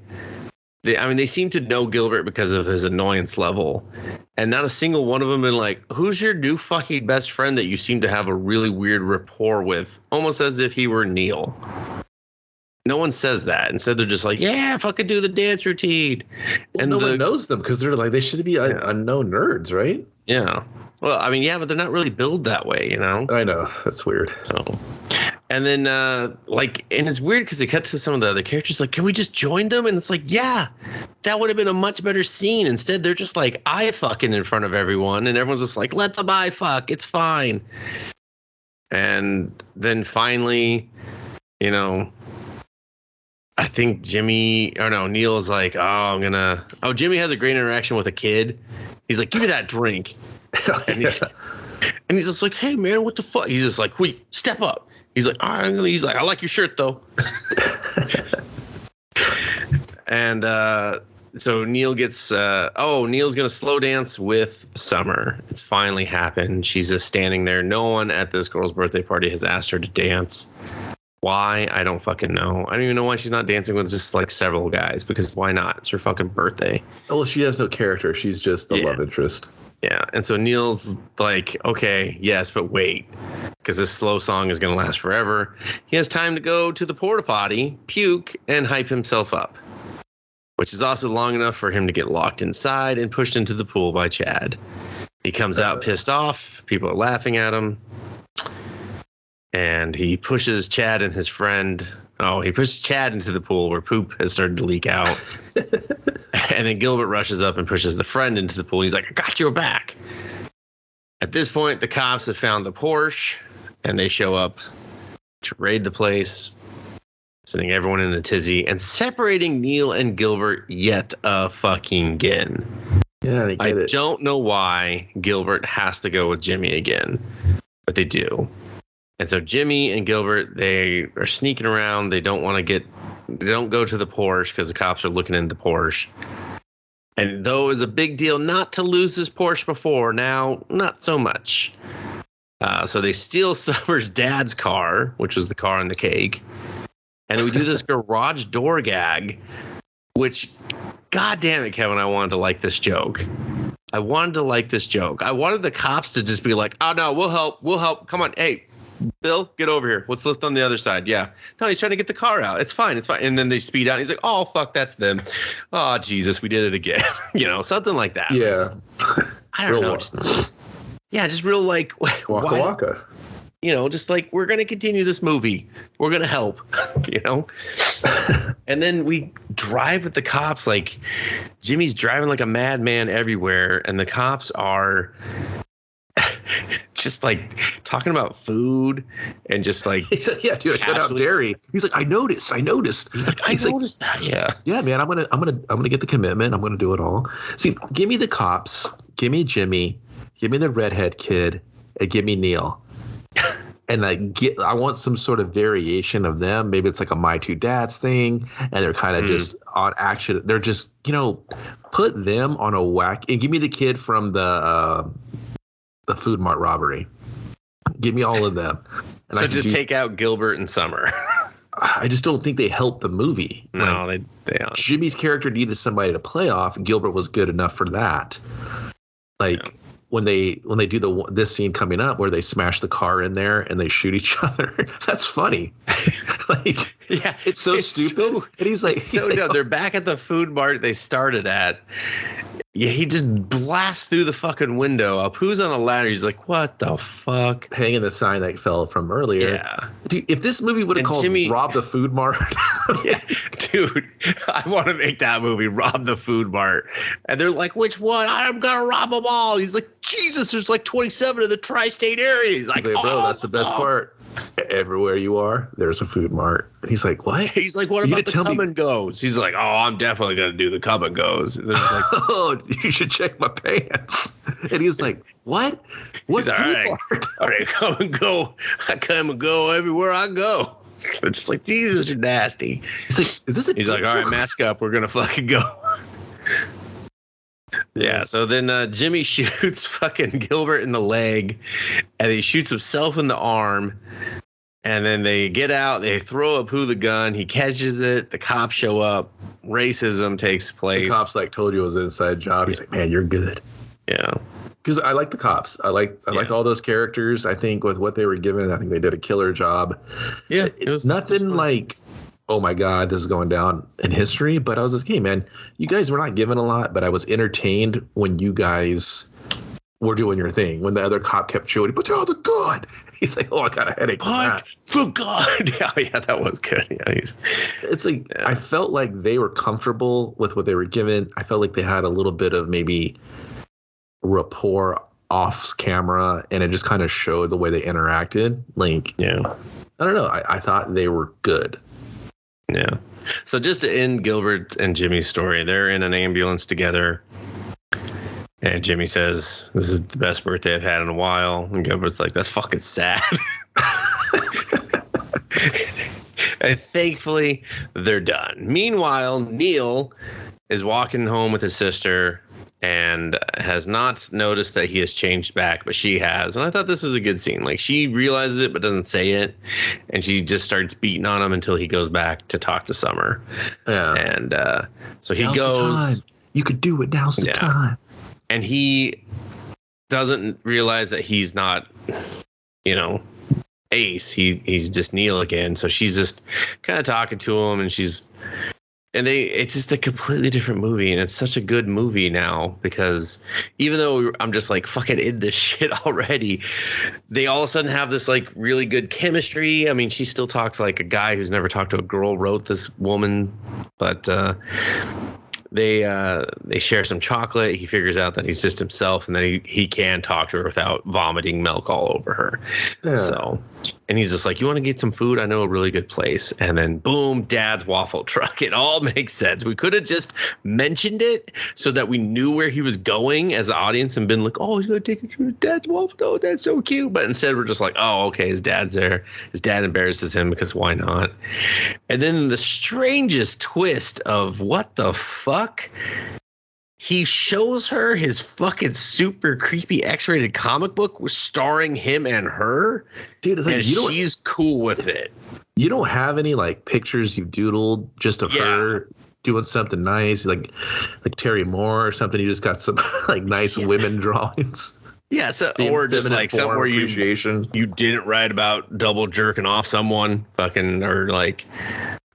they seem to know Gilbert because of his annoyance level, and not a single one of them been like, who's your new fucking best friend that you seem to have a really weird rapport with, almost as if he were Neil. No one says that. Instead, they're just like, yeah, fucking do the dance routine. Well, and no one knows them because they're like, they should be unknown nerds, right? Yeah. Well, I mean, yeah, but they're not really billed that way, you know? I know. That's weird. So, and then, and it's weird because they cut to some of the other characters like, can we just join them? And it's like, yeah, that would have been a much better scene. Instead, they're just like, eye fucking in front of everyone. And everyone's just like, let them eye fuck. It's fine. And then finally, you know, I think Neil's like, Jimmy has a great interaction with a kid. He's like, give me that drink. And he's just like, hey, man, what the fuck? He's just like, wait, step up. He's like, all right. He's like, I like your shirt, though. And so Neil gets, Neil's going to slow dance with Summer. It's finally happened. She's just standing there. No one at this girl's birthday party has asked her to dance. Why? I don't fucking know. I don't even know why she's not dancing with just like several guys, because why not? It's her fucking birthday. Well, she has no character. She's just the love interest. Yeah. And so Neil's like, okay, yes, but wait, because this slow song is going to last forever. He has time to go to the porta potty, puke, and hype himself up, which is also long enough for him to get locked inside and pushed into the pool by Chad. He comes out pissed off. People are laughing at him. And he pushes Chad and his friend. He pushes Chad into the pool where poop has started to leak out. And then Gilbert rushes up and pushes the friend into the pool. He's like, I got your back. At this point, the cops have found the Porsche, and they show up to raid the place, sending everyone in a tizzy and separating Neil and Gilbert yet fucking again. Yeah, I don't know why Gilbert has to go with Jimmy again, but they do. And so Jimmy and Gilbert, they are sneaking around. They don't go to the Porsche because the cops are looking in the Porsche. And though it was a big deal not to lose this Porsche before, now not so much. So they steal Summer's dad's car, which was the car in the cake. And then we do this garage door gag, which, God damn it, Kevin, I wanted to like this joke. I wanted the cops to just be like, oh, no, we'll help. Come on. Hey, Bill, get over here. Let's lift on the other side. Yeah. No, he's trying to get the car out. It's fine. And then they speed out. And he's like, oh, fuck, that's them. Oh, Jesus, we did it again. Something like that. Yeah. I don't know. Just real like. Waka waka. Just like, we're going to continue this movie. We're going to help, And then we drive with the cops. Like, Jimmy's driving like a madman everywhere. And the cops are just like talking about food and just like. He's like, yeah, dude, I cut out dairy. He's like, I noticed. He's like, I noticed that. Yeah. Yeah, man, I'm gonna get the commitment. I'm gonna do it all. See, give me the cops. Give me Jimmy. Give me the redhead kid. And give me Neil. And I want some sort of variation of them. Maybe it's like a My Two Dads thing, and they're kind of just on action. They're just, put them on a whack. And give me the kid from the Food Mart robbery. Give me all of them. And so just take out Gilbert and Summer. I just don't think they help the movie. No, they don't. Jimmy's character needed somebody to play off. Gilbert was good enough for that. When they do this scene coming up where they smash the car in there and they shoot each other, that's funny. It's so stupid. And he's like, they're back at the Food Mart they started at. Yeah, he just blasts through the fucking window up. Who's on a ladder? He's like, what the fuck? Hanging the sign that fell from earlier. Yeah. Dude, if this movie would have called Rob the Food Mart. Yeah, dude, I want to make that movie, Rob the Food Mart. And they're like, which one? I'm going to rob them all. He's like, Jesus, there's like 27 in the tri-state area. He's like, bro, that's the best part. Everywhere you are, there's a Food Mart. And he's like, what? He's like, what about the come and goes? He's like, oh, I'm definitely going to do the come and goes. And like, oh, you should check my pants. And he's like, what? What's all right, come and go. I come and go everywhere I go. I'm just like, Jesus, you're nasty. He's like, is this a He's like, all right, mask up. We're going to fucking go. Yeah, so then Jimmy shoots fucking Gilbert in the leg, and he shoots himself in the arm, and then they get out, they throw Apu the gun, he catches it, the cops show up, racism takes place. The cops told you it was an inside job. He's like, man, you're good. Yeah. Because I like the cops. I like all those characters. I think with what they were given, I think they did a killer job. Yeah. It was nothing like, oh my God, this is going down in history. But I was like, hey, man, you guys were not given a lot, but I was entertained when you guys were doing your thing. When the other cop kept shooting, put down the gun. He's like, oh, I got a headache. For God. Yeah, that was good. Yeah, it's like, I felt like they were comfortable with what they were given. I felt like they had a little bit of maybe rapport off camera, and it just kind of showed the way they interacted. Like, yeah, I don't know. I thought they were good. Yeah. So just to end Gilbert and Jimmy's story, they're in an ambulance together. And Jimmy says, this is the best birthday I've had in a while. And Gilbert's like, that's fucking sad. And thankfully, they're done. Meanwhile, Neil is walking home with his sister and has not noticed that he has changed back, but she has. And I thought this was a good scene. Like, she realizes it but doesn't say it, and she just starts beating on him until he goes back to talk to Summer. Yeah. And so he goes. You could do it. Now's the time. And he doesn't realize that he's not, Ace. He's just Neil again. So she's just kind of talking to him, and it's just a completely different movie, and it's such a good movie now because even though I'm just like fucking in this shit already, they all of a sudden have this like really good chemistry. I mean, she still talks like a guy who's never talked to a girl wrote this woman, but they share some chocolate. He figures out that he's just himself, and then he can talk to her without vomiting milk all over her. Yeah. So, and he's just like, you want to get some food? I know a really good place. And then boom, Dad's waffle truck. It all makes sense. We could have just mentioned it so that we knew where he was going as the audience and been like, oh, he's going to take it to Dad's waffle. Oh, that's so cute. But instead we're just like, oh, okay, his dad's there. His dad embarrasses him because why not? And then the strangest twist of what the fuck? he shows her his fucking super creepy X-rated comic book starring him and her. Dude, it's like, and she's cool with it. You don't have any like pictures you've doodled just of her doing something nice, like Terry Moore or something. You just got some like nice women drawings. Yeah, so or just like something where you didn't write about double jerking off someone, fucking, or like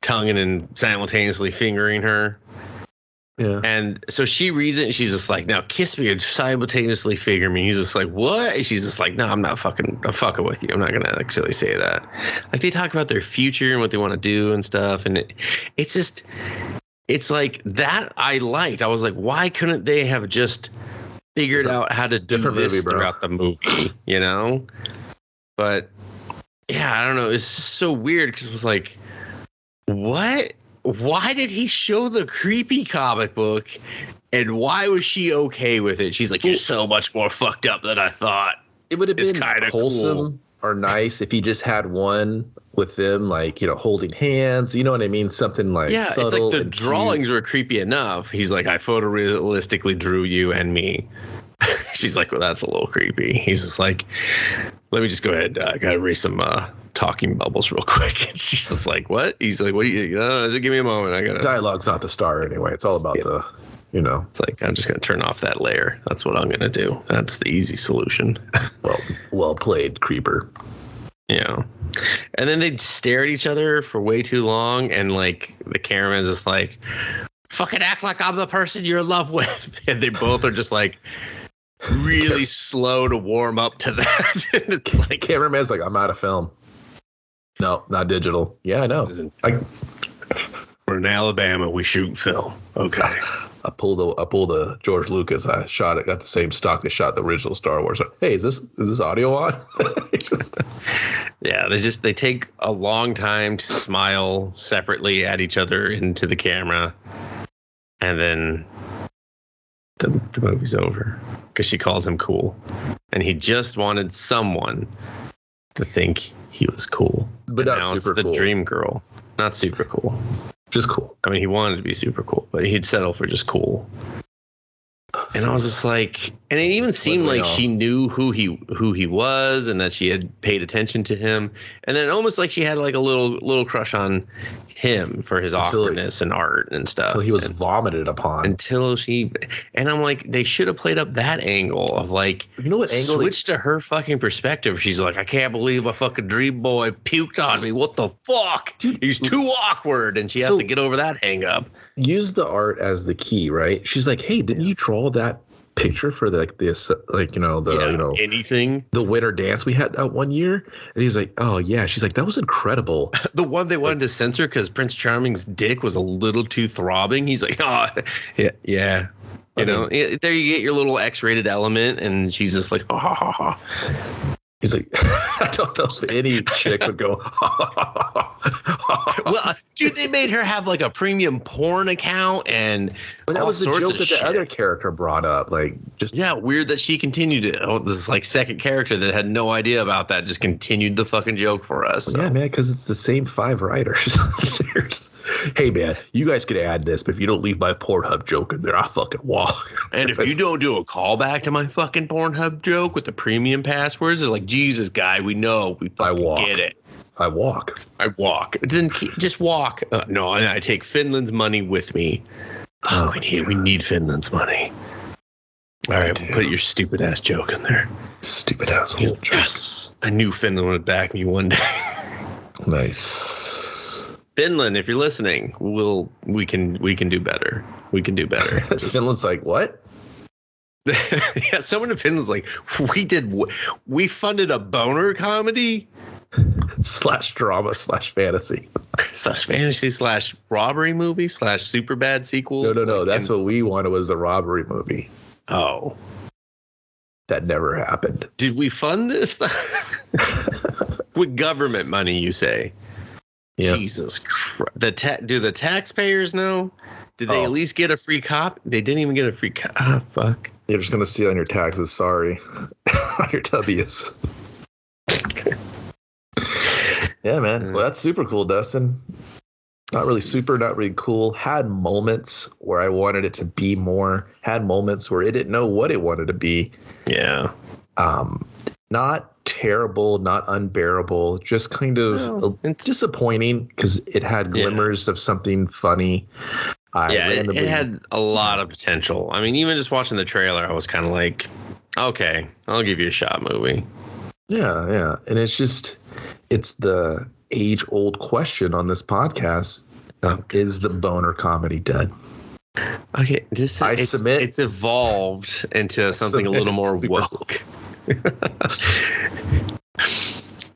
tonguing and simultaneously fingering her. Yeah. And so she reads it and she's just like, now kiss me and simultaneously finger me. He's just like, what? And she's just like, no, I'm fucking with you. I'm not going to actually say that. Like, they talk about their future and what they want to do and stuff. And it's like that I liked. I was like, why couldn't they have just figured out how to do this throughout the movie, you know? But yeah, I don't know. It's so weird because it was like, what? Why did he show the creepy comic book, and why was she okay with it? She's like, you're so much more fucked up than I thought. It would have been kind of wholesome or nice if he just had one with them, like, you know, holding hands. You know what I mean? Something like subtle. It's like the drawings were creepy enough. He's like, I photorealistically drew you and me. She's like, well, that's a little creepy. He's just like, let me just go ahead. I gotta erase some talking bubbles real quick. And she's just like, what? He's like, what do you give me a moment. I gotta. Dialogue's not the star anyway. It's all about the, you know. It's like, I'm just gonna turn off that layer. That's what I'm gonna do. That's the easy solution. Well played, creeper. Yeah. And then they'd stare at each other for way too long, and like the cameraman's just like, fucking act like I'm the person you're in love with. And they both are just like really slow to warm up to that. And it's like, cameraman's like, I'm out of film. No, not digital. Yeah, I know. We're in Alabama. We shoot film. Okay. I pulled the George Lucas. I shot it. Got the same stock they shot the original Star Wars. Like, hey, is this audio on? Yeah, they take a long time to smile separately at each other into the camera, and then the movie's over because she calls him cool, and he just wanted someone to think he was cool. But and not now super it's the cool. dream girl, not super cool. Just cool. I mean, he wanted to be super cool, but he'd settle for just cool. And I was just like, and it even seemed like she knew who he was, and that she had paid attention to him, and then almost like she had like a little crush on him for his awkwardness and art and stuff. Until he was vomited upon. And I'm like, they should have played up that angle of like, you know what angle? Switch to her fucking perspective. She's like, I can't believe a fucking dream boy puked on me. What the fuck? Dude, he's too awkward, and she has to get over that hang up. Use the art as the key, right? She's like, hey, didn't you draw that picture for anything, the winter dance we had that one year? And he's like, oh yeah. She's like, that was incredible. The one they wanted to censor because Prince Charming's dick was a little too throbbing. He's like, oh yeah. You know, there you get your little X-rated element, and she's just like, oh. He's like, I don't know if any chick would go. Well, dude, they made her have like a premium porn account, but that was the joke that the other character brought up. Like, just weird that she continued it. Oh, this like second character that had no idea about that just continued the fucking joke for us. Well, yeah, man, because it's the same 5 writers. Hey, man, you guys could add this, but if you don't leave my Pornhub joke in there, I fucking walk. And if you don't do a callback to my fucking Pornhub joke with the premium passwords, they're like, Jesus, guy, we know. We fucking get it. I walk. Then just walk. No, I take Finland's money with me. Oh, we need Finland's money. All right, we'll put your stupid ass joke in there. Stupid ass. Yes, I knew Finland would back me one day. Nice. Finland, if you're listening, we can do better. We can do better. Finland's like, what? Yeah, someone in Finland's like, we funded a boner comedy / drama / fantasy / robbery movie / super bad sequel. No. That's what we wanted, was a robbery movie. Oh, that never happened. Did we fund this with government money? You say? Yeah. Jesus Christ! Do the taxpayers know? Did they at least get a free copy? They didn't even get a free copy. Ah, fuck. You're just going to see on your taxes. Sorry. On your W's. Yeah, man. Well, that's super cool, Dustin. Not really super, not really cool. Had moments where I wanted it to be more. Had moments where it didn't know what it wanted to be. Yeah. Not terrible, not unbearable. Just kind of disappointing because it had glimmers of something funny. It had a lot of potential. I mean, even just watching the trailer, I was kind of like, okay, I'll give you a shot, movie. Yeah. And it's the age-old question on this podcast. Is the boner comedy dead? Okay, it's evolved into something a little more woke.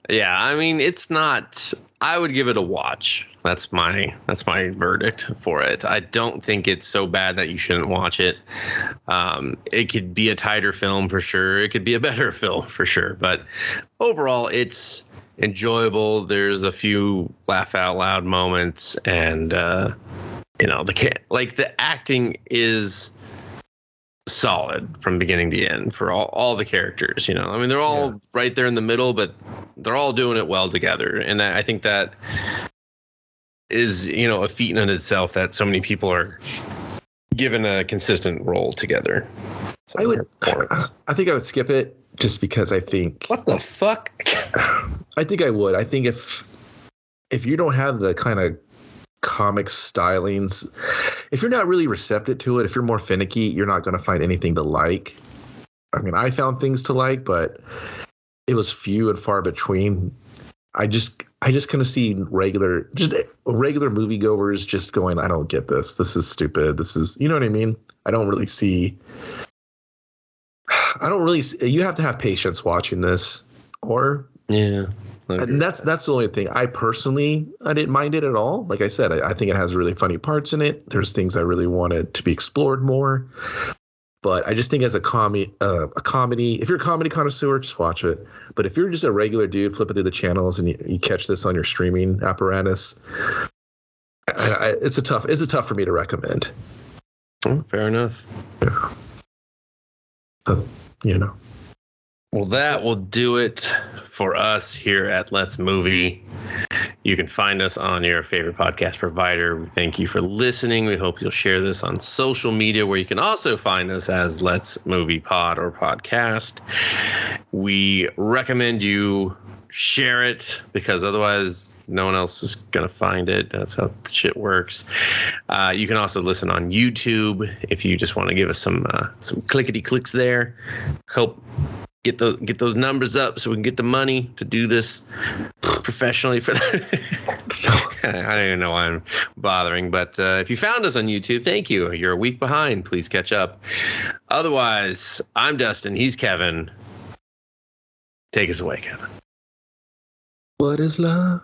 Yeah, I mean, it's not. I would give it a watch. That's my verdict for it. I don't think it's so bad that you shouldn't watch it. It could be a tighter film for sure. It could be a better film for sure. But overall, it's enjoyable. There's a few laugh out loud moments, and the acting is solid from beginning to end for all the characters. I mean, they're all right there in the middle, but they're all doing it well together, and I think that is a feat in itself that so many people are given a consistent role together. So I think I would skip it just because I think what the fuck. I think I would. I think if you don't have the kind of comic stylings, if you're not really receptive to it, if you're more finicky, you're not going to find anything to like. I mean, I found things to like, but it was few and far between. I just kind of see regular moviegoers just going, I don't get this. This is stupid. This is, you know what I mean? I don't really see. You have to have patience watching this, or and that's the only thing. I didn't mind it at all. Like I said, I think it has really funny parts in it. There's things I really wanted to be explored more. But I just think as a comedy, if you're a comedy connoisseur, just watch it. But if you're just a regular dude flipping through the channels and you catch this on your streaming apparatus, it's tough for me to recommend. Oh, fair enough. Yeah. Well, that will do it for us here at Let's Movie. You can find us on your favorite podcast provider. We thank you for listening. We hope you'll share this on social media, where you can also find us as Let's Movie Pod or Podcast. We recommend you share it, because otherwise no one else is going to find it. That's how the shit works. You can also listen on YouTube if you just want to give us some clickety clicks there. Help get those numbers up so we can get the money to do this professionally. I don't even know why I'm bothering, but if you found us on YouTube, thank you. You're a week behind. Please catch up. Otherwise, I'm Dustin. He's Kevin. Take us away, Kevin. What is love?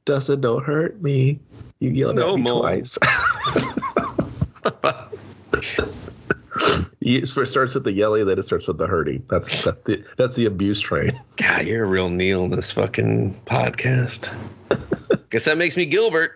Dustin, don't hurt me. You yelled at me twice. It first starts with the yelling, then it starts with the hurting. That's the abuse train. God, you're a real Neil in this fucking podcast. Guess that makes me Gilbert.